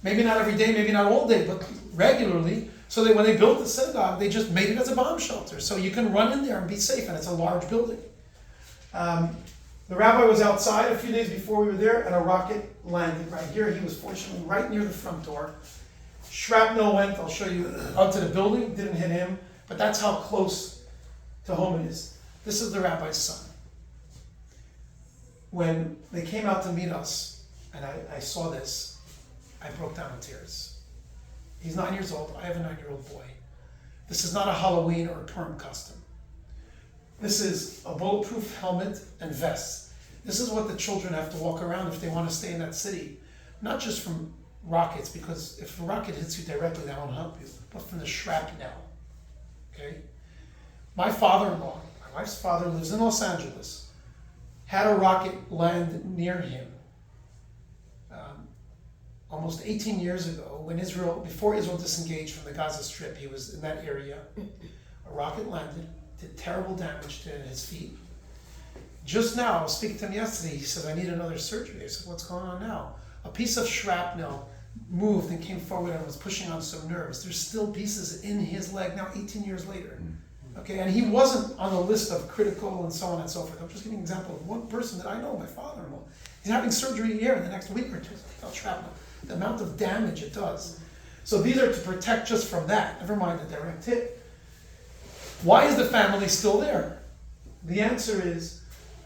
Maybe not every day, maybe not all day, but regularly. So when they built the synagogue, they just made it as a bomb shelter. So you can run in there and be safe, and it's a large building. The rabbi was outside a few days before we were there, and a rocket landed right here. He was fortunately right near the front door. Shrapnel went, I'll show you, onto the building, didn't hit him, but that's how close to home it is. This is the rabbi's son. When they came out to meet us, and I saw this, I broke down in tears. He's 9 years old, I have a 9-year-old boy. This is not a Halloween or a Purim costume. This is a bulletproof helmet and vest. This is what the children have to walk around if they want to stay in that city. Not just from rockets, because if a rocket hits you directly, that won't help you, but from the shrapnel. Okay? My father-in-law, my wife's father, lives in Los Angeles, had a rocket land near him almost 18 years ago, before Israel disengaged from the Gaza Strip. He was in that area. A rocket landed, did terrible damage to his feet. Just now, I was speaking to him yesterday, he said, I need another surgery. I said, what's going on now? A piece of shrapnel moved and came forward and was pushing on some nerves. There's still pieces in his leg now, 18 years later. Okay, and he wasn't on the list of critical and so on and so forth. I'm just giving an example of one person that I know, my father-in-law. He's having surgery here in the next week or two. About shrapnel. The amount of damage it does. So these are to protect just from that, never mind the direct hit. Why is the family still there? The answer is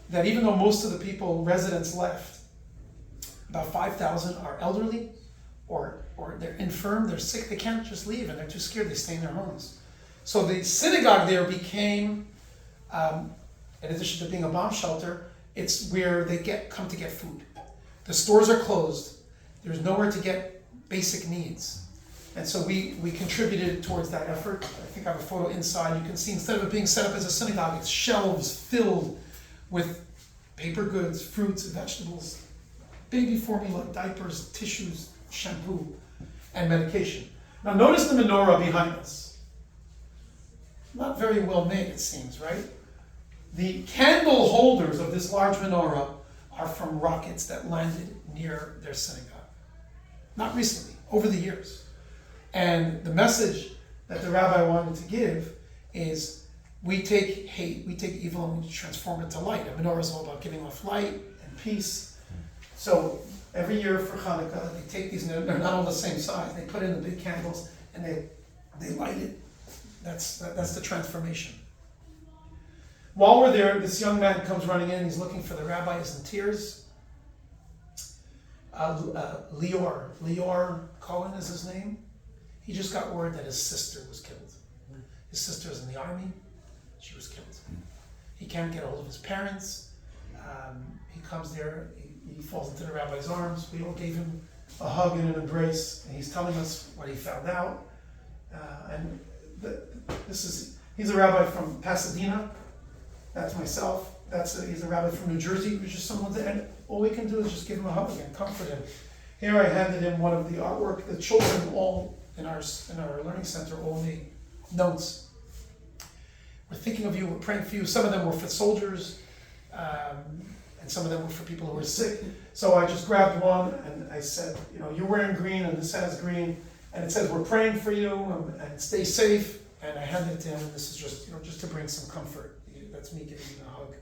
that even though most of the residents left, about 5,000 are elderly or they're infirm, they're sick, they can't just leave and they're too scared, they stay in their homes. So the synagogue there became, in addition to being a bomb shelter, it's where they come to get food. The stores are closed. There's nowhere to get basic needs. And so we contributed towards that effort. I think I have a photo inside. You can see instead of it being set up as a synagogue, it's shelves filled with paper goods, fruits, vegetables, baby formula, diapers, tissues, shampoo, and medication. Now notice the menorah behind us. Not very well made, it seems, right? The candle holders of this large menorah are from rockets that landed near their synagogue. Not recently, over the years. And the message that the rabbi wanted to give is we take hate, we take evil, and we transform it to light. A menorah is all about giving off light and peace. So every year for Hanukkah, they take these, they're not all the same size, they put in the big candles and they light it. That's the transformation. While we're there, this young man comes running in. He's looking for the rabbi. He's in tears. Lior Cohen is his name. He just got word that his sister was killed. His sister is in the army. She was killed. He can't get a hold of his parents. He comes there. He falls into the rabbi's arms. We all gave him a hug and an embrace. And he's telling us what he found out. He's a rabbi from Pasadena. That's myself. He's a rabbi from New Jersey. He's just someone that, and all we can do is just give him a hug and comfort him. Here I handed him one of the artwork. The children all in our learning center all made notes. We're thinking of you. We're praying for you. Some of them were for soldiers, and some of them were for people who were sick. So I just grabbed one and I said, you're wearing green and this has green, and it says we're praying for you and stay safe. And I handed it to him. And this is just to bring some comfort. That's me giving you a hug.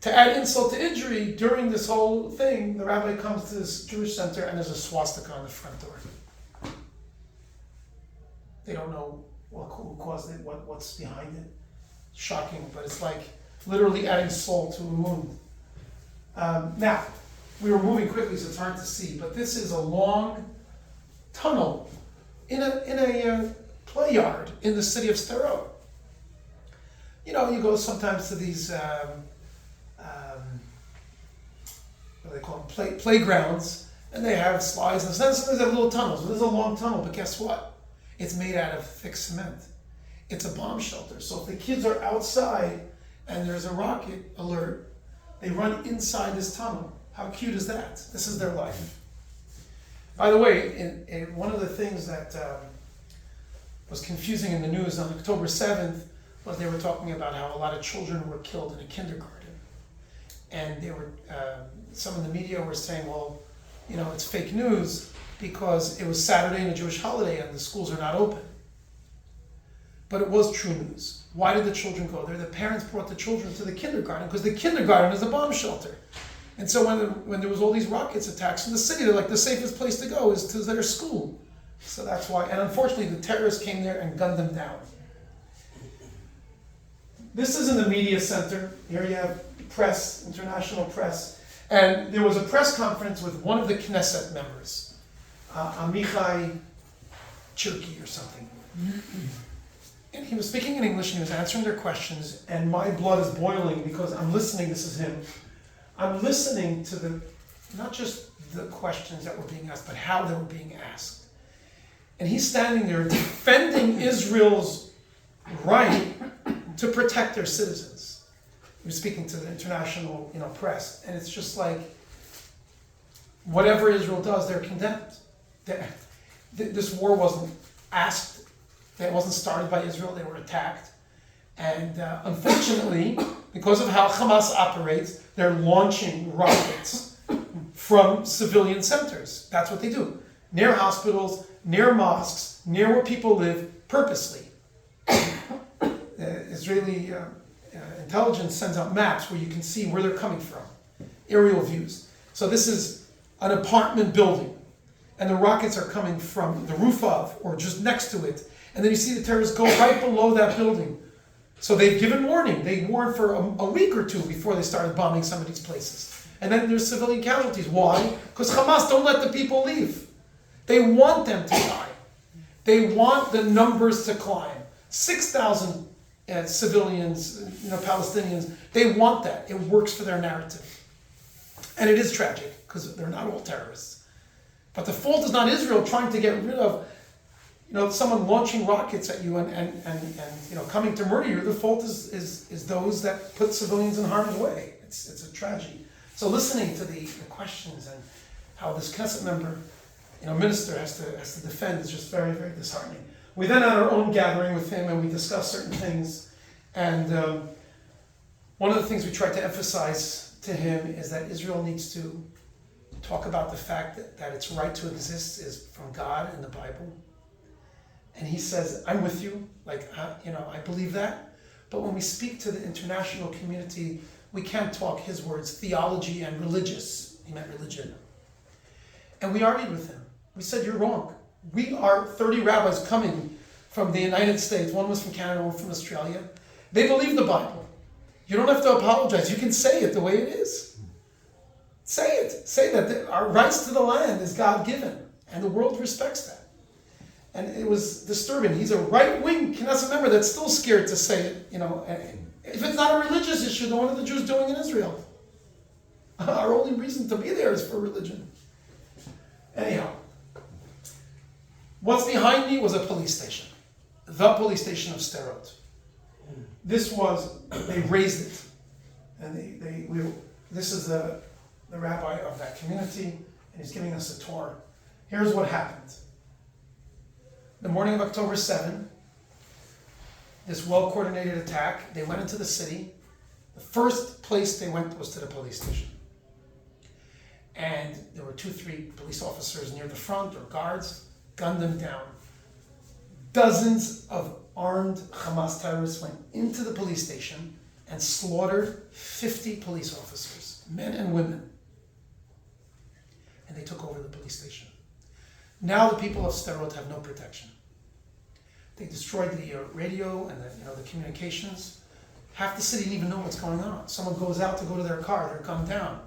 To add insult to injury, during this whole thing, the rabbi comes to this Jewish center and there's a swastika on the front door. They don't know who caused it, what's behind it. Shocking, but it's like literally adding salt to a wound. Now, we were moving quickly, so it's hard to see, but this is a long tunnel in a play yard in the city of Sderot. You go sometimes to these what do they call them? Playgrounds, and they have slides, and sometimes they have little tunnels. Well, this is a long tunnel, but guess what? It's made out of thick cement. It's a bomb shelter. So if the kids are outside and there's a rocket alert, they run inside this tunnel. How cute is that? This is their life. By the way, in one of the things that was confusing in the news on October 7th was they were talking about how a lot of children were killed in a kindergarten. And they were, some of the media were saying, well, it's fake news because it was Saturday and a Jewish holiday and the schools are not open. But it was true news. Why did the children go there? The parents brought the children to the kindergarten because the kindergarten is a bomb shelter. And so when there was all these rockets attacks in the city, they're like, the safest place to go is to their school. So that's why, and unfortunately the terrorists came there and gunned them down. This is in the media center. Here you have press, international press. And there was a press conference with one of the Knesset members, Amichai Chirky or something. And he was speaking in English and he was answering their questions, and my blood is boiling because I'm listening, this is him. I'm listening to not just the questions that were being asked, but how they were being asked. And he's standing there defending Israel's right to protect their citizens. He was speaking to the international, press, and it's just like, whatever Israel does, they're condemned. This war wasn't asked. It wasn't started by Israel. They were attacked. And unfortunately, because of how Hamas operates, they're launching rockets from civilian centers. That's what they do. Near hospitals, near mosques, near where people live, purposely. Israeli intelligence sends out maps where you can see where they're coming from. Aerial views. So this is an apartment building. And the rockets are coming from the roof of, or just next to it. And then you see the terrorists go right below that building. So they've given warning. They warned for a week or two before they started bombing some of these places. And then there's civilian casualties. Why? Because Hamas don't let the people leave. They want them to die. They want the numbers to climb. 6,000 civilians, Palestinians, they want that. It works for their narrative. And it is tragic, because they're not all terrorists. But the fault is not Israel trying to get rid of someone launching rockets at you and coming to murder you. The fault is those that put civilians in harm's way. It's a tragedy. So listening to the questions and how this Knesset member, minister has to defend is just very, very disheartening. We then had our own gathering with him and we discussed certain things. And one of the things we tried to emphasize to him is that Israel needs to talk about the fact that its right to exist is from God and the Bible. And he says, I'm with you, I believe that. But when we speak to the international community, we can't talk his words, theology and religious. He meant religion. And we argued with him. We said, you're wrong. We are 30 rabbis coming from the United States. One was from Canada, one from Australia. They believe the Bible. You don't have to apologize. You can say it the way it is. Say it. Say that our rights to the land is God-given, and the world respects that. And it was disturbing. He's a right-wing Knesset member that's still scared to say it. If it's not a religious issue, then what are the Jews doing in Israel? Our only reason to be there is for religion. Anyhow, what's behind me was a police station. The police station of Sderot. They raised it. And this is the rabbi of that community, and he's giving us a tour. Here's what happened. The morning of October 7, this well-coordinated attack, they went into the city. The first place they went was to the police station. And there were 2-3 police officers near the front, or guards, gunned them down. Dozens of armed Hamas terrorists went into the police station and slaughtered 50 police officers, men and women. And they took over the police station. Now the people of Sderot have no protection. They destroyed the radio and the communications. Half the city didn't even know what's going on. Someone goes out to go to their car, they're gunned down,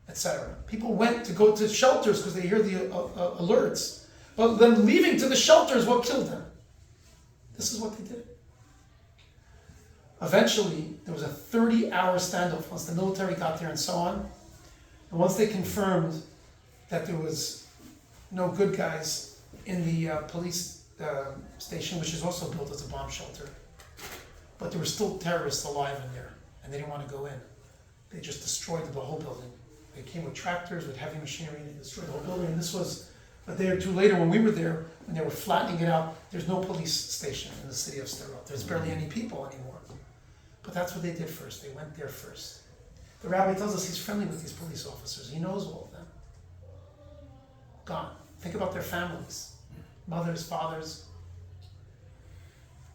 etc. People went to go to shelters because they hear the alerts. But then leaving to the shelters, what killed them? This is what they did. Eventually, there was a 30-hour standoff once the military got there and so on. And once they confirmed that there was no good guys in the police station, which is also built as a bomb shelter, but there were still terrorists alive in there, and they didn't want to go in. They just destroyed the whole building. They came with tractors, with heavy machinery, and they destroyed the whole building. And this was a day or two later when we were there, when they were flattening it out. There's no police station in the city of Sderot. There's barely any people anymore. But that's what they did first. They went there first. The rabbi tells us he's friendly with these police officers. He knows all of them. Gone. Think about their families. Mothers, fathers.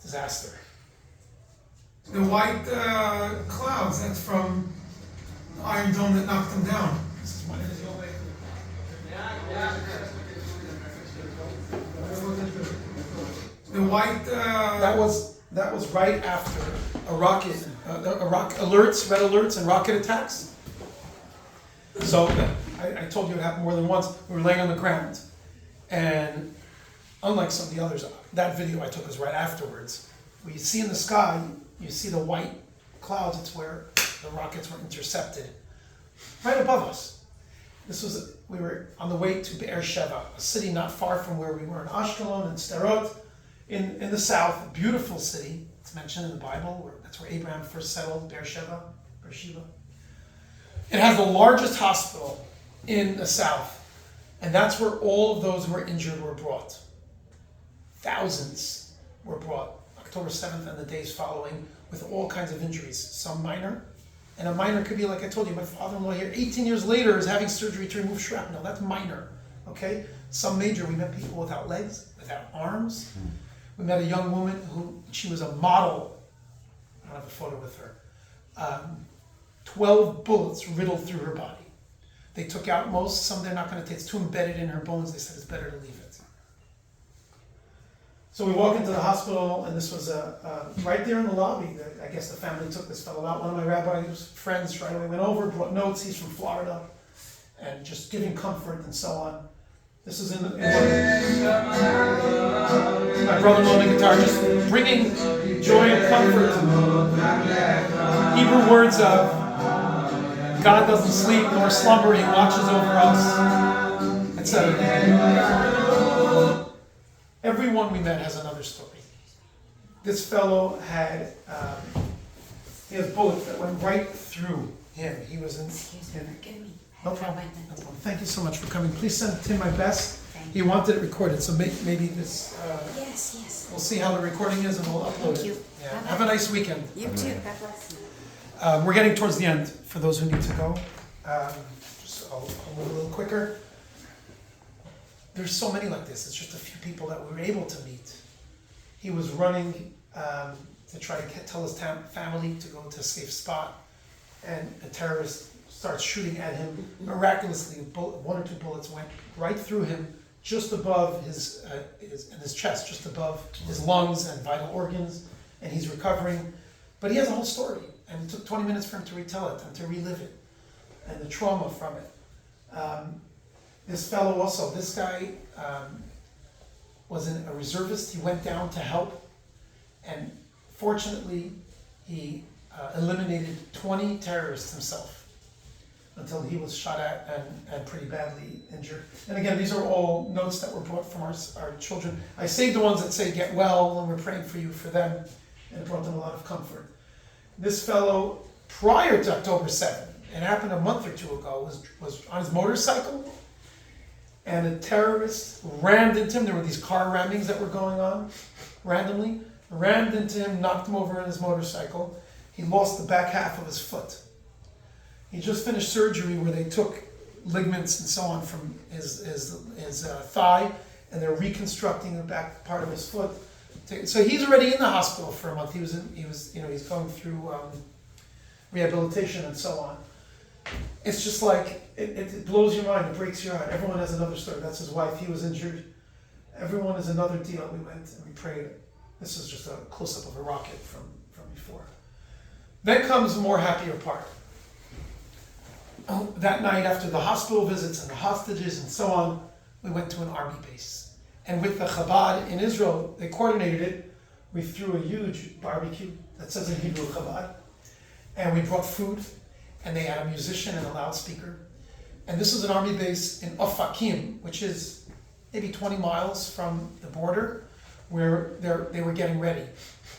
Disaster. The white clouds, that's from the Iron Dome that knocked them down. This is what it is. The white, that was right after a rocket, alerts, red alerts and rocket attacks. So I told you it happened more than once. We were laying on the ground, and unlike some of the others, that video I took was right afterwards. Where you see in the sky, you see the white clouds. It's where the rockets were intercepted, right above us. We were on the way to Be'er-Sheva, a city not far from where we were in Ashkelon and Sderot, in the south, a beautiful city. It's mentioned in the Bible. That's where Abraham first settled, Be'er-Sheva. It has the largest hospital in the south, and that's where all of those who were injured were brought. Thousands were brought October 7th and the days following with all kinds of injuries, some minor. And a minor could be, like I told you, my father-in-law here, 18 years later, is having surgery to remove shrapnel. That's minor, okay? Some major. We met people without legs, without arms. We met a young woman she was a model. I don't have a photo with her. 12 bullets riddled through her body. They took out most, some they're not going to take. It's too embedded in her bones. They said it's better to leave it. So we walk into the hospital, and this was right there in the lobby. I guess the family took this fellow out. One of my rabbi's friends right away went over, brought notes. He's from Florida, and just giving comfort and so on. This is in my brother-in-law on the guitar, just bringing joy and comfort. Hebrew words of God doesn't sleep nor slumber; He watches over us, etc. Everyone we met has another story. This fellow had, he has bullets that went right through him. He was in. No problem. No problem. Thank you so much for coming. Please send Tim my best. He wanted it recorded, so maybe this. Yes. We'll see how the recording is, and we'll upload Thank you. it. Yeah. Have a nice weekend. You too. God bless you. We're getting towards the end for those who need to go. I'll move a little quicker. There's so many like this. It's just a few people that we were able to meet. He was running to try to tell his family to go to a safe spot, and a terrorist starts shooting at him. Miraculously, 1 or 2 bullets went right through him, just above his chest, just above his lungs and vital organs, and he's recovering. But he has a whole story, And it took 20 minutes for him to retell it and to relive it and the trauma from it. This fellow also, this guy was a reservist. He went down to help, and fortunately he eliminated 20 terrorists himself until he was shot at and pretty badly injured. And again, these are all notes that were brought from our children. I saved the ones that say get well, and we're praying for you for them, and it brought them a lot of comfort. This fellow, prior to October 7th, it happened a month or two ago, was on his motorcycle, and a terrorist rammed into him. There were these car rammings that were going on randomly, rammed into him, knocked him over on his motorcycle. He lost the back half of his foot. He just finished surgery where they took ligaments and so on from his thigh, and they're reconstructing the back part of his foot. So he's already in the hospital for a month. He's going through rehabilitation and so on. It's just like, it blows your mind, it breaks your heart. Everyone has another story. That's his wife, he was injured. Everyone is another deal. We went and we prayed. This is just a close-up of a rocket from before. Then comes the more happier part. That night, after the hospital visits and the hostages and so on, we went to an army base. And with the Chabad in Israel, they coordinated it. We threw a huge barbecue that says in Hebrew Chabad. And we brought food, and they had a musician and a loudspeaker. And this is an army base in Ofakim, which is maybe 20 miles from the border, where they were getting ready.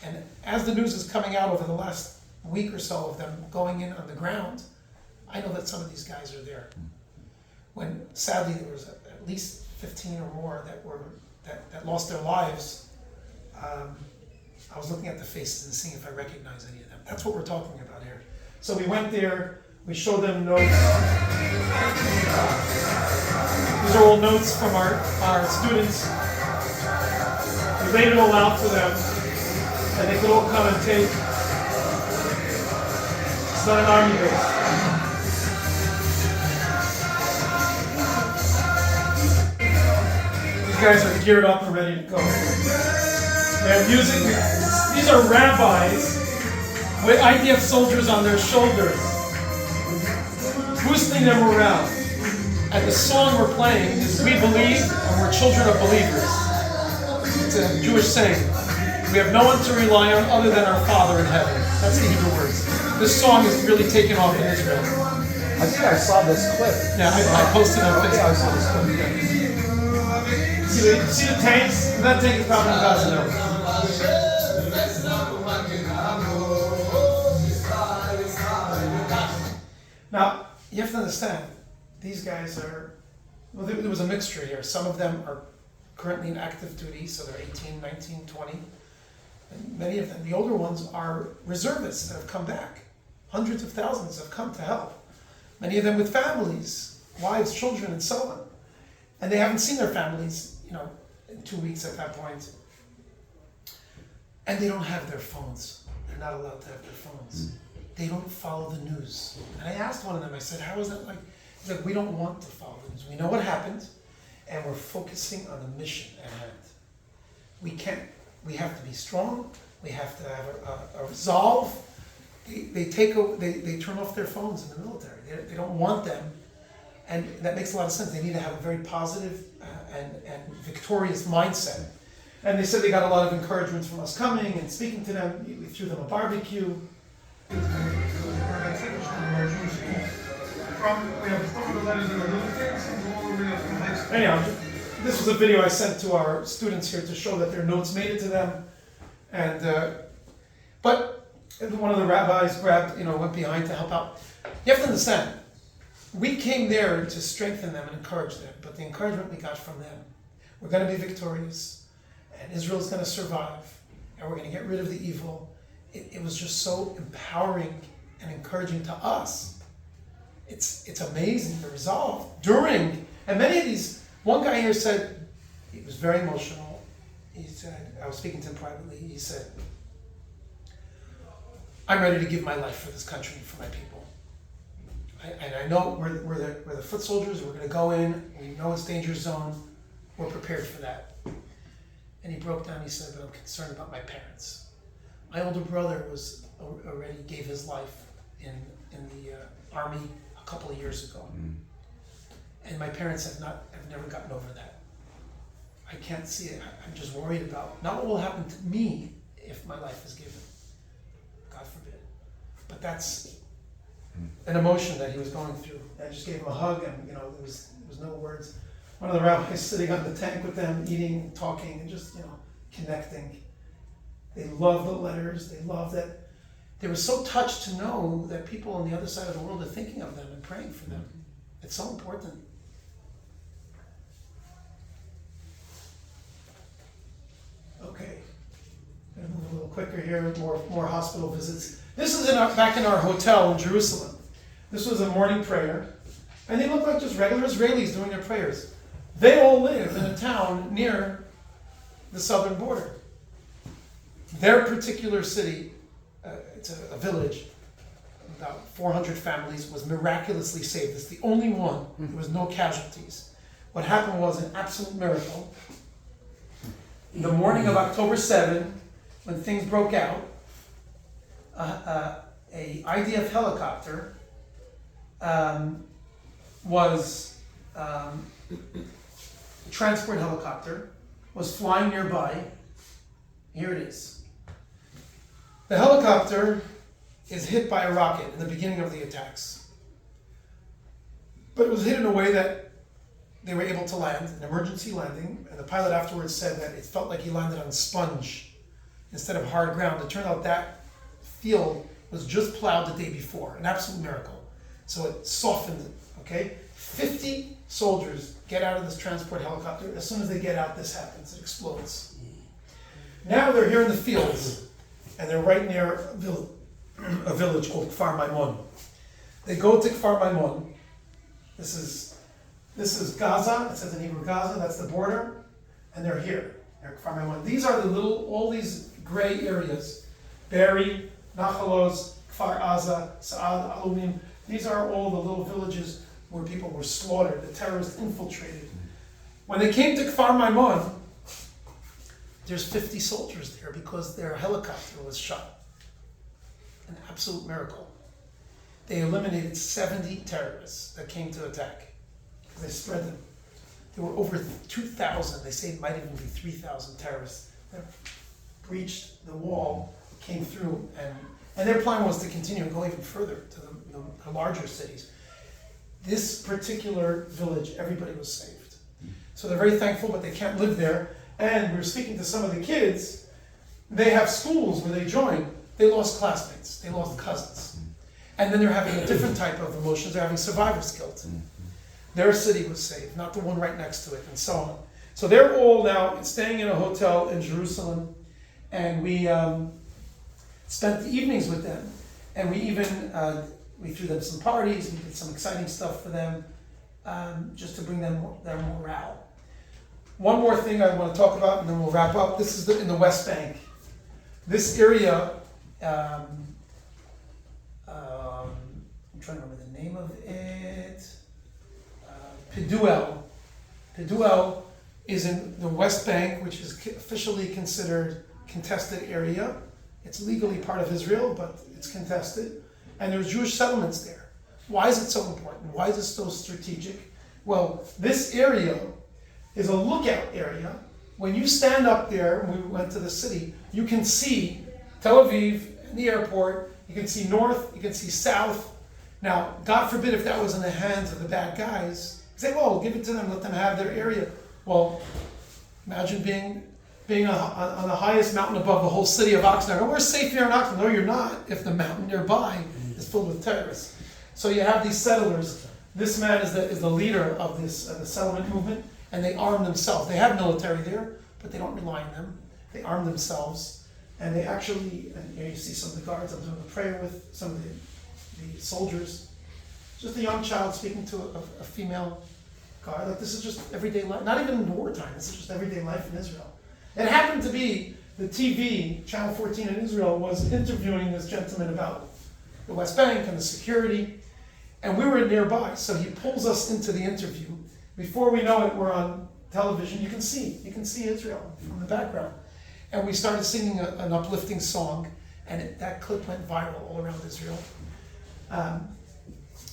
And as the news is coming out over the last week or so of them going in on the ground, I know that some of these guys are there. When sadly there was at least 15 or more that lost their lives, I was looking at the faces and seeing if I recognize any of them. That's what we're talking about here. So we went there, we showed them notes. These are all notes from our students. We laid it all out for them, and they could all come and take. It's not an army base. These guys are geared up and ready to go. They have music. These are rabbis with IDF soldiers on their shoulders, boosting their morale. And the song we're playing is "We Believe and We're Children of Believers." It's a Jewish saying. We have no one to rely on other than our Father in heaven. That's the Hebrew words. This song is really taken off in Israel. I think I saw this clip. Yeah, I posted on Facebook. Yeah, I saw this clip. See the tanks? That tank is probably 1,000 hours. Now, you have to understand, these guys are, well, there was a mixture here. Some of them are currently in active duty, so they're 18, 19, 20. And many of them, the older ones, are reservists that have come back. Hundreds of thousands have come to help. Many of them with families, wives, children, and so on. And they haven't seen their families, in 2 weeks at that point. And they don't have their phones. They're not allowed to have their phones. They don't follow the news. And I asked one of them, I said, how is that like? He's like, we don't want to follow the news. We know what happened, and we're focusing on the mission at hand. We have to be strong. We have to have a resolve. They turn off their phones in the military. They don't want them. And that makes a lot of sense. They need to have a very positive and victorious mindset. And they said they got a lot of encouragement from us coming and speaking to them. We threw them a barbecue. Anyhow, this was a video I sent to our students here to show that their notes made it to them. And but one of the rabbis went behind to help out. You have to understand, we came there to strengthen them and encourage them, but the encouragement we got from them, we're going to be victorious, and Israel's going to survive, and we're going to get rid of the evil. It was just so empowering and encouraging to us. It's amazing the resolve during, and many of these, one guy here said, he was very emotional. He said, I was speaking to him privately, he said, I'm ready to give my life for this country and for my people. And I know we're the foot soldiers, we're going to go in, we know it's danger zone, we're prepared for that. And he broke down, he said, but I'm concerned about my parents. My older brother was already gave his life in the army a couple of years ago. And my parents have never gotten over that. I can't see it. I'm just worried about not what will happen to me if my life is given. God forbid. But that's an emotion that he was going through. I just gave him a hug, and there was no words. One of the rabbis sitting on the tank with them, eating, talking, and just connecting. They love the letters. They love that. They were so touched to know that people on the other side of the world are thinking of them and praying for them. It's so important. Okay, gonna move a little quicker here. More hospital visits. This is back in our hotel in Jerusalem. This was a morning prayer, and they look like just regular Israelis doing their prayers. They all live in a town near the southern border. Their particular city, it's a village, about 400 families, was miraculously saved. It's the only one. There was no casualties. What happened was an absolute miracle. In the morning of October 7, when things broke out, a IDF helicopter transport helicopter was flying nearby. Here it is. The helicopter is hit by a rocket in the beginning of the attacks. But it was hit in a way that they were able to land, an emergency landing, and the pilot afterwards said that it felt like he landed on sponge instead of hard ground. It turned out that field was just plowed the day before, an absolute miracle. So it softened it, okay? 50 soldiers get out of this transport helicopter. As soon as they get out, this happens, it explodes. Now they're here in the fields, and they're right near a village called Kfar Maimon. They go to Kfar Maimon. This is Gaza. It says in Hebrew Gaza. That's the border, and they're here. They're Kfar Maimon. These are all these gray areas: Be'eri, Nachalos, Kfar Aza, Sa'ad, Alumim. These are all the little villages where people were slaughtered. The terrorists infiltrated. When they came to Kfar Maimon, there's 50 soldiers there because their helicopter was shot. An absolute miracle. They eliminated 70 terrorists that came to attack. They spread them. There were over 2,000, they say it might even be 3,000 terrorists that breached the wall, came through, and their plan was to continue and go even further to the larger cities. This particular village, everybody was saved. So they're very thankful, but they can't live there. And we were speaking to some of the kids. They have schools where they join. They lost classmates. They lost cousins. And then they're having a different type of emotions. They're having survivor's guilt. Their city was saved, not the one right next to it, and so on. So they're all now staying in a hotel in Jerusalem. And we spent the evenings with them. And we even we threw them some parties. We did some exciting stuff for them, just to bring them their morale. One more thing I want to talk about, and then we'll wrap up. This is in the West Bank. This area, I'm trying to remember the name of it. Peduel. Peduel is in the West Bank, which is officially considered contested area. It's legally part of Israel, but it's contested. And there's Jewish settlements there. Why is it so important? Why is it so strategic? Well, this area is a lookout area. When you stand up there, when we went to the city, you can see Tel Aviv and the airport. You can see north, you can see south. Now, God forbid if that was in the hands of the bad guys, say, well, give it to them, let them have their area. Well, imagine being on the highest mountain above the whole city of Oxnard. Oh, we're safe here in Oxnard. No, you're not if the mountain nearby is filled with terrorists. So you have these settlers. This man is the leader of this the settlement movement, and they arm themselves. They have military there, but they don't rely on them. They arm themselves, and they actually, and here you see some of the guards. I'm doing a prayer with some of the soldiers. Just a young child speaking to a female guard. Like, this is just everyday life. Not even in wartime. This is just everyday life in Israel. It happened to be the TV, Channel 14 in Israel, was interviewing this gentleman about the West Bank and the security. And we were nearby, so he pulls us into the interview. Before we know it, we're on television. You can see Israel from the background. And we started singing an uplifting song. And that clip went viral all around Israel.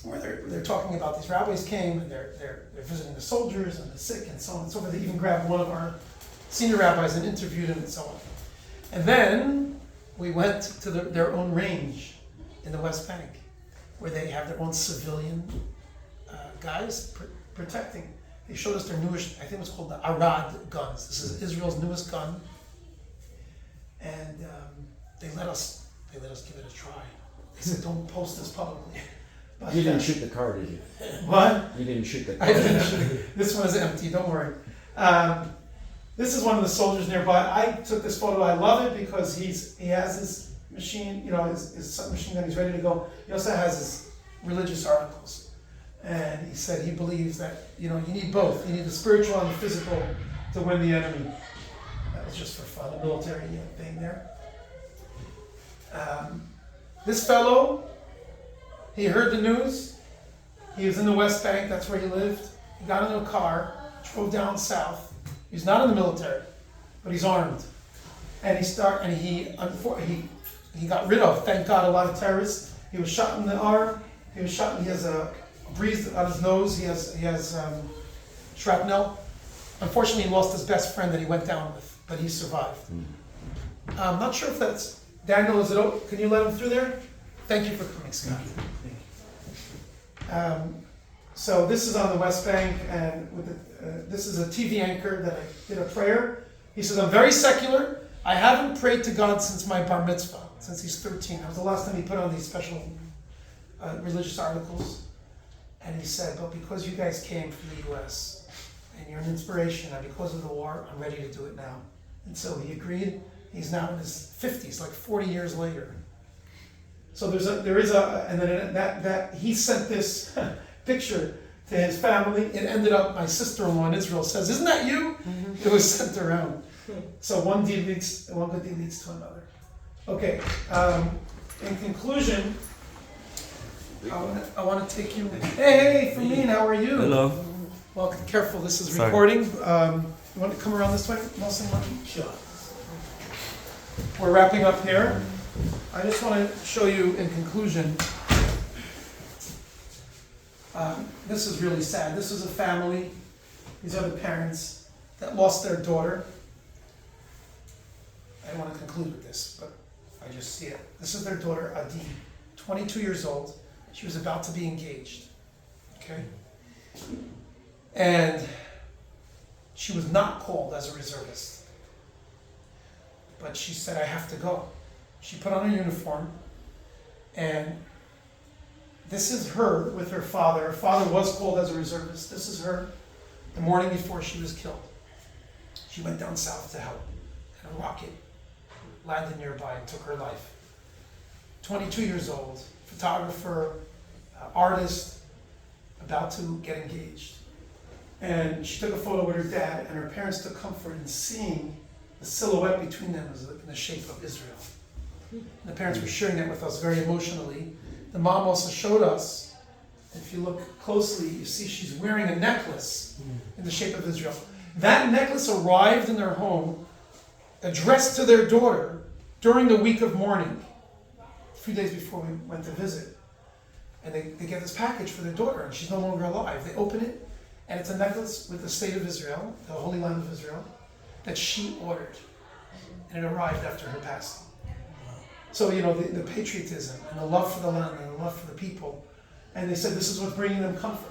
Where they're talking about these rabbis came and they're visiting the soldiers and the sick and so on and so forth. They even grabbed one of our senior rabbis and interviewed him and so on. And then we went to their own range in the West Bank, where they have their own civilian guys protecting. They showed us their newest, I think it was called the Arad guns. This is Israel's newest gun. And they let us give it a try. They said, don't post this publicly. But, You didn't shoot the car, did you? What? You didn't shoot the car. I didn't shoot. This one is empty, don't worry. This is one of the soldiers nearby. I took this photo. I love it because he has his machine, his submachine gun. He's ready to go. He also has his religious articles, and he said he believes that you need both. You need the spiritual and the physical to win the enemy. That was just for fun, a military thing there. This fellow, he heard the news. He was in the West Bank. That's where he lived. He got into a car, drove down south. He's not in the military, but he's armed, and he got rid of, thank God, a lot of terrorists. He was shot in the arm. He has a breeze on his nose. He has shrapnel. Unfortunately, he lost his best friend that he went down with, but he survived. I'm not sure if that's Daniel. Is it open? Can you let him through there? Thank you for coming, Scott. So this is on the West Bank, and this is a TV anchor that I did a prayer. He says, I'm very secular. I haven't prayed to God since my bar mitzvah, since he's 13. That was the last time he put on these special religious articles. And he said, but because you guys came from the U.S. and you're an inspiration, and because of the war, I'm ready to do it now. And so he agreed. He's now in his 50s, like 40 years later. So and then that he sent this picture to his family. It ended up, my sister-in-law in Israel says, isn't that you? It was sent around. So one good deed leads to another. Okay, in conclusion, I want to take you, hey, Fermin, how are you? Hello. Well, careful, this is Sorry. recording. You want to come around this way, Nelson? Sure. We're wrapping up here. I just want to show you in conclusion, this is really sad. This is a family, these are the parents that lost their daughter. I don't want to conclude with this, but I just see it. This is their daughter, Adi, 22 years old. She was about to be engaged, okay? And she was not called as a reservist. But she said, I have to go. She put on a uniform, and this is her with her father. Her father was called as a reservist. This is her the morning before she was killed. She went down south to help, and a rocket landed nearby and took her life. 22 years old, photographer, artist, about to get engaged. And she took a photo with her dad, and her parents took comfort in seeing the silhouette between them was in the shape of Israel. And the parents were sharing that with us very emotionally. The mom also showed us, if you look closely, you see she's wearing a necklace in the shape of Israel. That necklace arrived in their home, addressed to their daughter during the week of mourning, a few days before we went to visit. And they get this package for their daughter, and she's no longer alive. They open it, and it's a necklace with the state of Israel, the Holy Land of Israel, that she ordered. And it arrived after her passing. So, the patriotism and the love for the land and the love for the people. And they said this is what's bringing them comfort,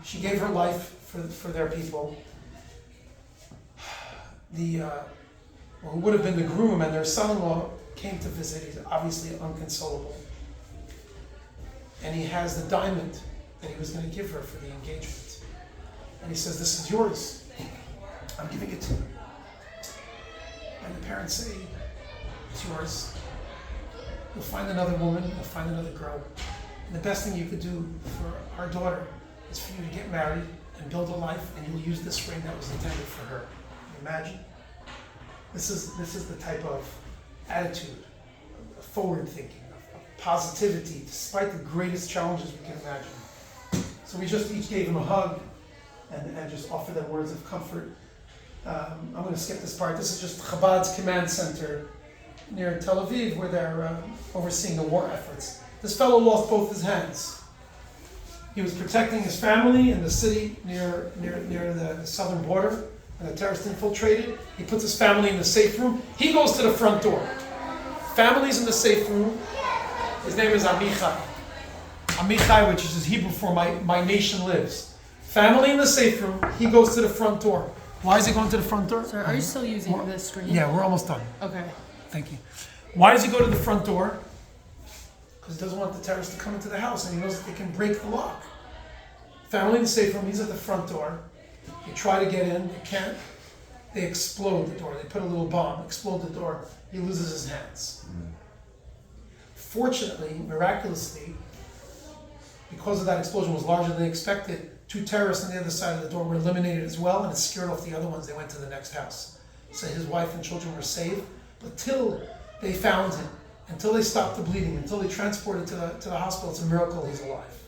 She gave her life for their people. Who would have been the groom and their son-in-law came to visit. He's obviously unconsolable. And he has the diamond that he was going to give her for the engagement. And he says, this is yours. I'm giving it to you. And the parents say, it's yours. You'll find another woman, you'll find another girl. And the best thing you could do for our daughter is for you to get married and build a life, and you'll use this ring that was intended for her. Can you imagine? This is the type of attitude, of forward thinking, of positivity, despite the greatest challenges we can imagine. So we just each gave him a hug and just offered them words of comfort. I'm going to skip this part. This is just Chabad's command center. near Tel Aviv where they're overseeing the war efforts. This fellow lost both his hands. He was protecting his family in the city near the southern border, and the terrorists infiltrated. He puts his family in the safe room. He goes to the front door. Family's in the safe room. His name is Amichai. Amichai, which is Hebrew for my nation lives. Family in the safe room. He goes to the front door. Why is he going to the front door? Sir, are you still using the screen? Yeah, we're almost done. Okay. Thank you. Why does he go to the front door? Because he doesn't want the terrorists to come into the house, and he knows that they can break the lock. Family in the safe room, he's at the front door. They try to get in, they can't. They explode the door. They put a little bomb, explode the door. He loses his hands. Fortunately, miraculously, because of that explosion was larger than they expected, 2 terrorists on the other side of the door were eliminated as well, and it scared off the other ones. They went to the next house. So his wife and children were saved, but till they found him, until they stopped the bleeding, until they transported to the hospital, it's a miracle he's alive.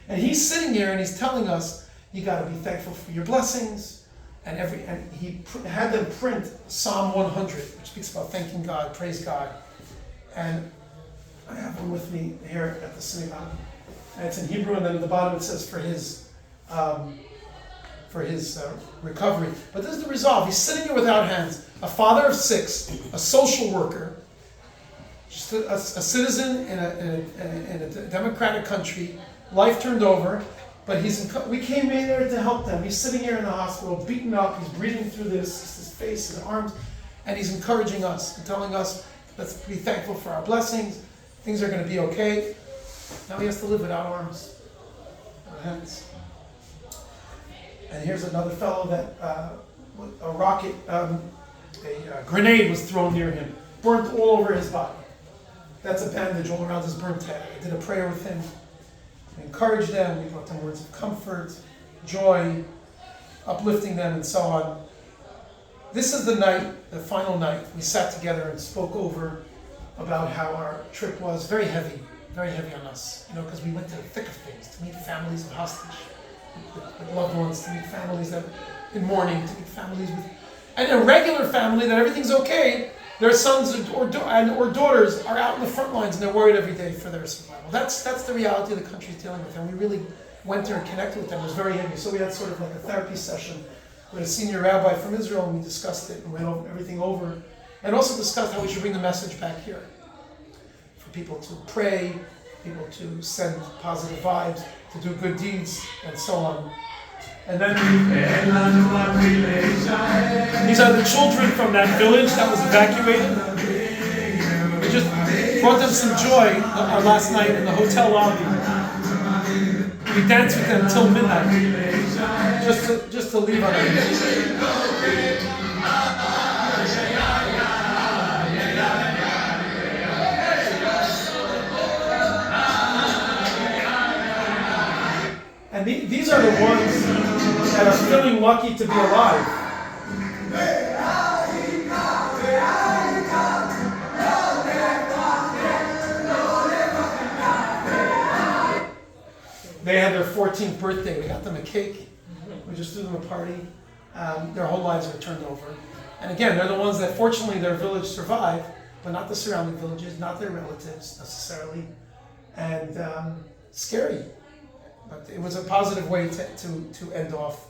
And he's sitting here and he's telling us, you got to be thankful for your blessings. And he had them print Psalm 100, which speaks about thanking God, praise God. And I have one with me here at the synagogue. And it's in Hebrew, and then at the bottom it says for his recovery. But this is the resolve. He's sitting here without hands, a father of 6, a social worker, just a citizen in a democratic country, life turned over, but we came in there to help them. He's sitting here in the hospital, beaten up, he's breathing through this, his face, his arms, and he's encouraging us and telling us, let's be thankful for our blessings, things are going to be okay. Now he has to live without arms, without hands. And here's another fellow that a rocket, a grenade was thrown near him, burnt all over his body. That's a bandage all around his burnt head. I did a prayer with him. We encouraged them, we brought them words of comfort, joy, uplifting them, and so on. This is the night, the final night, we sat together and spoke over about how our trip was very heavy on us, because we went to the thick of things, to meet families of hostage, with loved ones, to meet families that in mourning, to meet families with, and a regular family that everything's okay, their sons or daughters are out in the front lines and they're worried every day for their survival. That's the reality the country's dealing with, and we really went there and connected with them. It was very heavy. So we had sort of like a therapy session with a senior rabbi from Israel, and we discussed it and went everything over, and also discussed how we should bring the message back here. For people to pray, people to send positive vibes, to do good deeds, and so on. And then these are the children from that village that was evacuated. We just brought them some joy our last night in the hotel lobby. We danced with them till midnight, just to leave on it. And these are the ones that are feeling lucky to be alive. They had their 14th birthday. We got them a cake. We just threw them a party. Their whole lives are turned over. And again, they're the ones that fortunately their village survived, but not the surrounding villages, not their relatives necessarily. And scary. But it was a positive way to end off.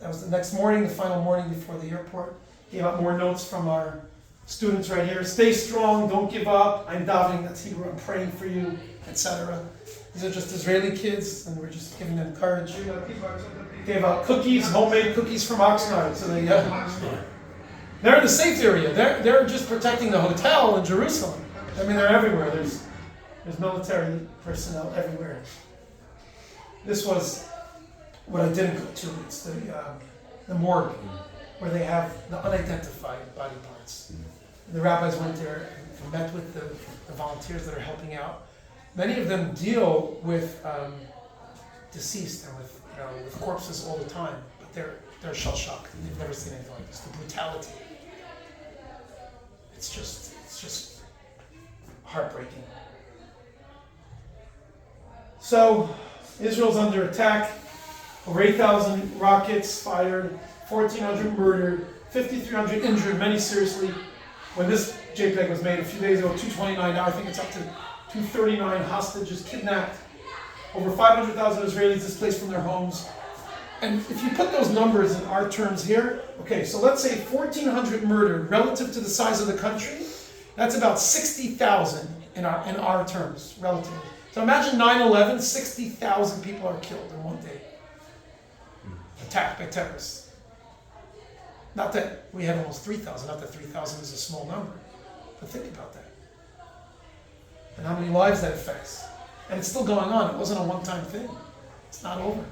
That was the next morning, the final morning before the airport. Gave out more notes from our students right here. Stay strong, don't give up. I'm davening, that's Hebrew, I'm praying for you, etc. These are just Israeli kids, and we're just giving them courage. Gave out cookies, homemade cookies from Oxnard. So they're in the safe area. They're just protecting the hotel in Jerusalem. I mean, they're everywhere. There's military personnel everywhere. This was what I didn't go to. It's the morgue, where they have the unidentified body parts. The rabbis went there and met with the volunteers that are helping out. Many of them deal with deceased and with corpses all the time, but they're shell shocked. They've never seen anything like this. The brutality. It's just heartbreaking. So Israel's under attack. Over 8,000 rockets fired, 1,400 murdered, 5,300 injured, many seriously. when this JPEG was made a few days ago, 229, now I think it's up to 239 hostages kidnapped, over 500,000 Israelis displaced from their homes. And if you put those numbers in our terms here, okay, so let's say 1,400 murdered relative to the size of the country, that's about 60,000 in our terms, relatively. So imagine 9/11, 60,000 people are killed in one day. Attacked by terrorists. Not that we have almost 3,000, not that 3,000 is a small number, but think about that. And how many lives that affects. And it's still going on, it wasn't a one-time thing. It's not over.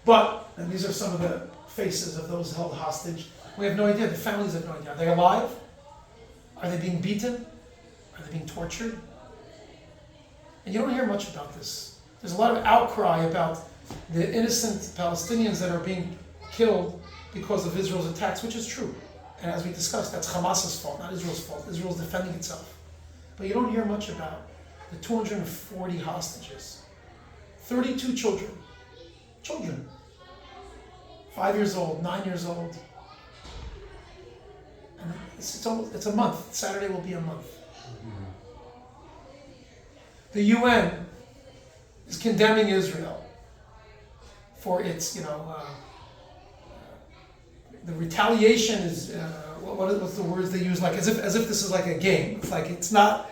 But, and these are some of the faces of those held hostage, we have no idea, the families have no idea. Are they alive? Are they being beaten? Are they being tortured? And you don't hear much about this. There's a lot of outcry about the innocent Palestinians that are being killed because of Israel's attacks, which is true. And as we discussed, that's Hamas's fault, not Israel's fault. Israel's defending itself. But you don't hear much about the 240 hostages. 32 children. Children. 5 years old, 9 years old. And it's a month. Saturday will be a month. The UN is condemning Israel for its, the retaliation is, what's the words they use? Like as if this is like a game. It's like it's not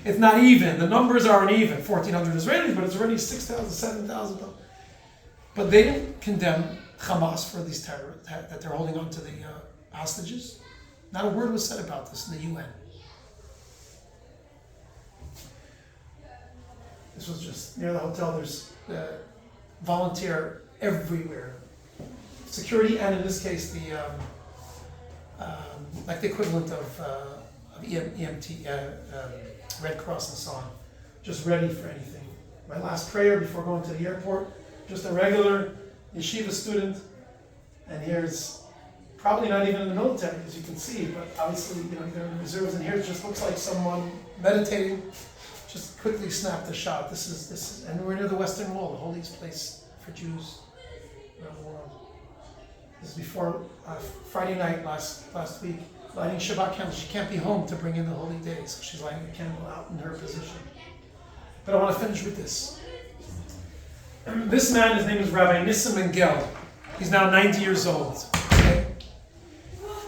even. The numbers aren't even. 1,400 Israelis, but it's already 6,000, 7,000. But they didn't condemn Hamas for these terrorists that they're holding on to the hostages. Not a word was said about this in the UN. This was just near the hotel. There's volunteer everywhere. Security, and in this case, the like the equivalent of EMT, Red Cross and so on, just ready for anything. My last prayer before going to the airport, just a regular yeshiva student, and here's probably not even in the military, as you can see, but obviously, they're in the reserves, and here it just looks like someone meditating, just quickly snapped a shot. This is, and we're near the Western Wall, the holiest place for Jews around the world. This is before Friday night last week, lighting Shabbat candles. She can't be home to bring in the holy days, so she's lighting a candle out in her position. But I want to finish with this. This man, his name is Rabbi Nissim Engel. He's now 90 years old. Okay?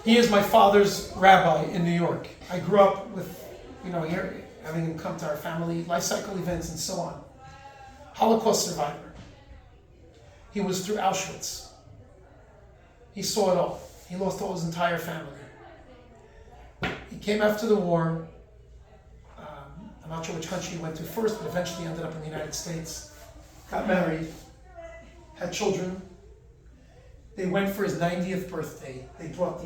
He is my father's rabbi in New York. I grew up with, here, having him come to our family life cycle events and so on. Holocaust survivor. He was through Auschwitz. He saw it all. He lost all his entire family. He came after the war. I'm not sure which country he went to first, but eventually ended up in the United States. Got married, had children. They went for his 90th birthday. They brought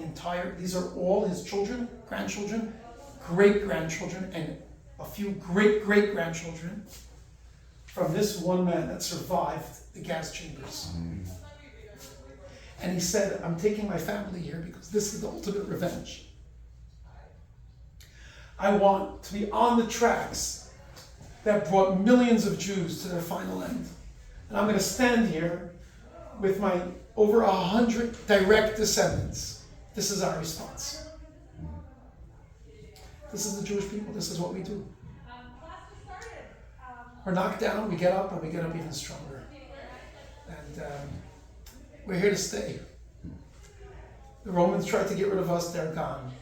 these are all his children, grandchildren, great-grandchildren, and a few great-great-grandchildren from this one man that survived the gas chambers. And he said, I'm taking my family here because this is the ultimate revenge. I want to be on the tracks that brought millions of Jews to their final end. And I'm going to stand here with my over 100 direct descendants. This is our response. This is the Jewish people. This is what we do. We're knocked down, we get up, and we get up even stronger. And we're here to stay. The Romans tried to get rid of us, they're gone.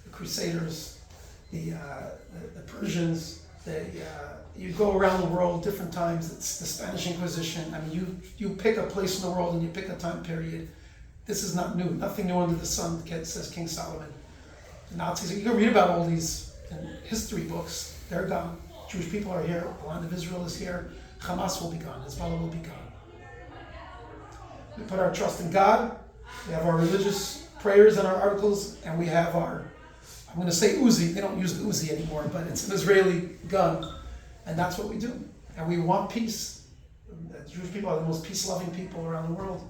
The Crusaders, the Persians, you go around the world different times. It's the Spanish Inquisition. I mean, you pick a place in the world and you pick a time period. This is not new. Nothing new under the sun, says King Solomon. The Nazis, you can read about all these in history books. They're gone. Jewish people are here. The land of Israel is here. Hamas will be gone. Hezbollah will be gone. We put our trust in God. We have our religious prayers and our articles, and we have our, I'm going to say Uzi. They don't use the Uzi anymore, but it's an Israeli gun, and that's what we do. And we want peace. The Jewish people are the most peace-loving people around the world.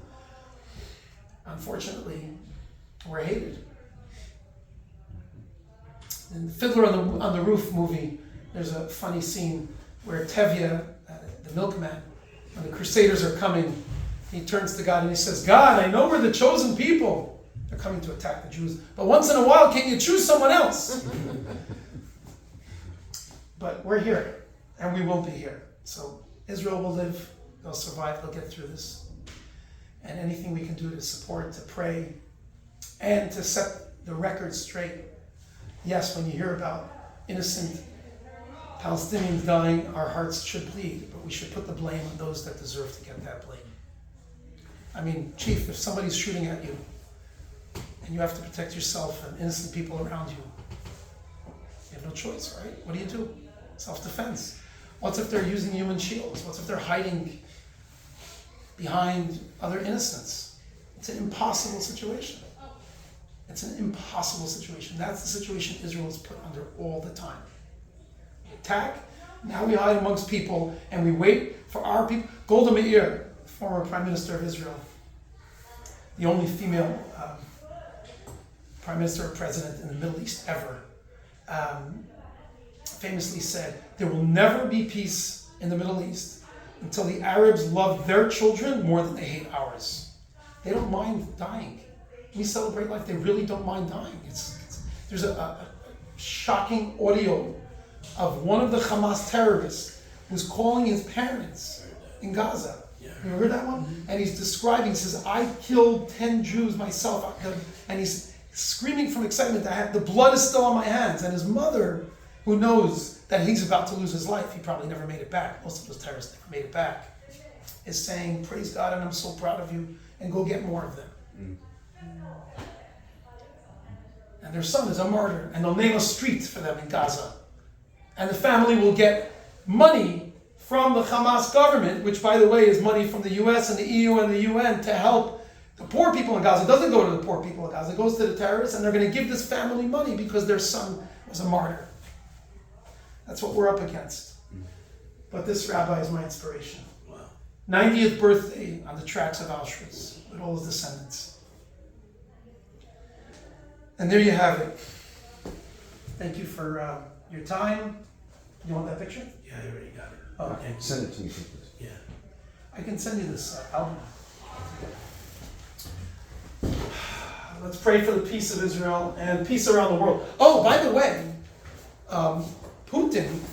Unfortunately, we're hated. In Fiddler on the Roof movie, there's a funny scene where Tevye, the milkman, when the Crusaders are coming, he turns to God and he says, God, I know we're the chosen people. They're coming to attack the Jews. But once in a while, can you choose someone else? But we're here, and we will be here. So Israel will live, they'll survive, they'll get through this. And anything we can do to support, to pray, and to set the record straight. Yes, when you hear about innocent Palestinians dying, our hearts should bleed, but we should put the blame on those that deserve to get that blame. I mean, Chief, if somebody's shooting at you, and you have to protect yourself and innocent people around you, you have no choice, right? What do? Self-defense. What if they're using human shields? What if they're hiding behind other innocents? It's an impossible situation. It's an impossible situation. That's the situation Israel is put under all the time. We attack, now we hide amongst people, and we wait for our people. Golda Meir, former Prime Minister of Israel, the only female Prime Minister or President in the Middle East ever, famously said, there will never be peace in the Middle East until the Arabs love their children more than they hate ours. They don't mind dying. We celebrate life, they really don't mind dying. There's a shocking audio of one of the Hamas terrorists who's calling his parents in Gaza. You ever heard that one? And he's describing, he says, I killed 10 Jews myself. And he's screaming from excitement that the blood is still on my hands. And his mother, who knows that he's about to lose his life, he probably never made it back. Most of those terrorists never made it back. Is saying, praise God, and I'm so proud of you, and go get more of them. And their son is a martyr, and they'll name a street for them in Gaza. And the family will get money from the Hamas government, which, by the way, is money from the US and the EU and the UN to help the poor people in Gaza. It doesn't go to the poor people in Gaza. It goes to the terrorists, and they're going to give this family money because their son was a martyr. That's what we're up against. But this rabbi is my inspiration. 90th birthday on the tracks of Auschwitz with all his descendants. And there you have it. Thank you for your time. You want that picture? Yeah, I already got it. Oh, okay. Send it to me, please. Yeah. I can send you this album. Let's pray for the peace of Israel and peace around the world. Oh, by the way, Putin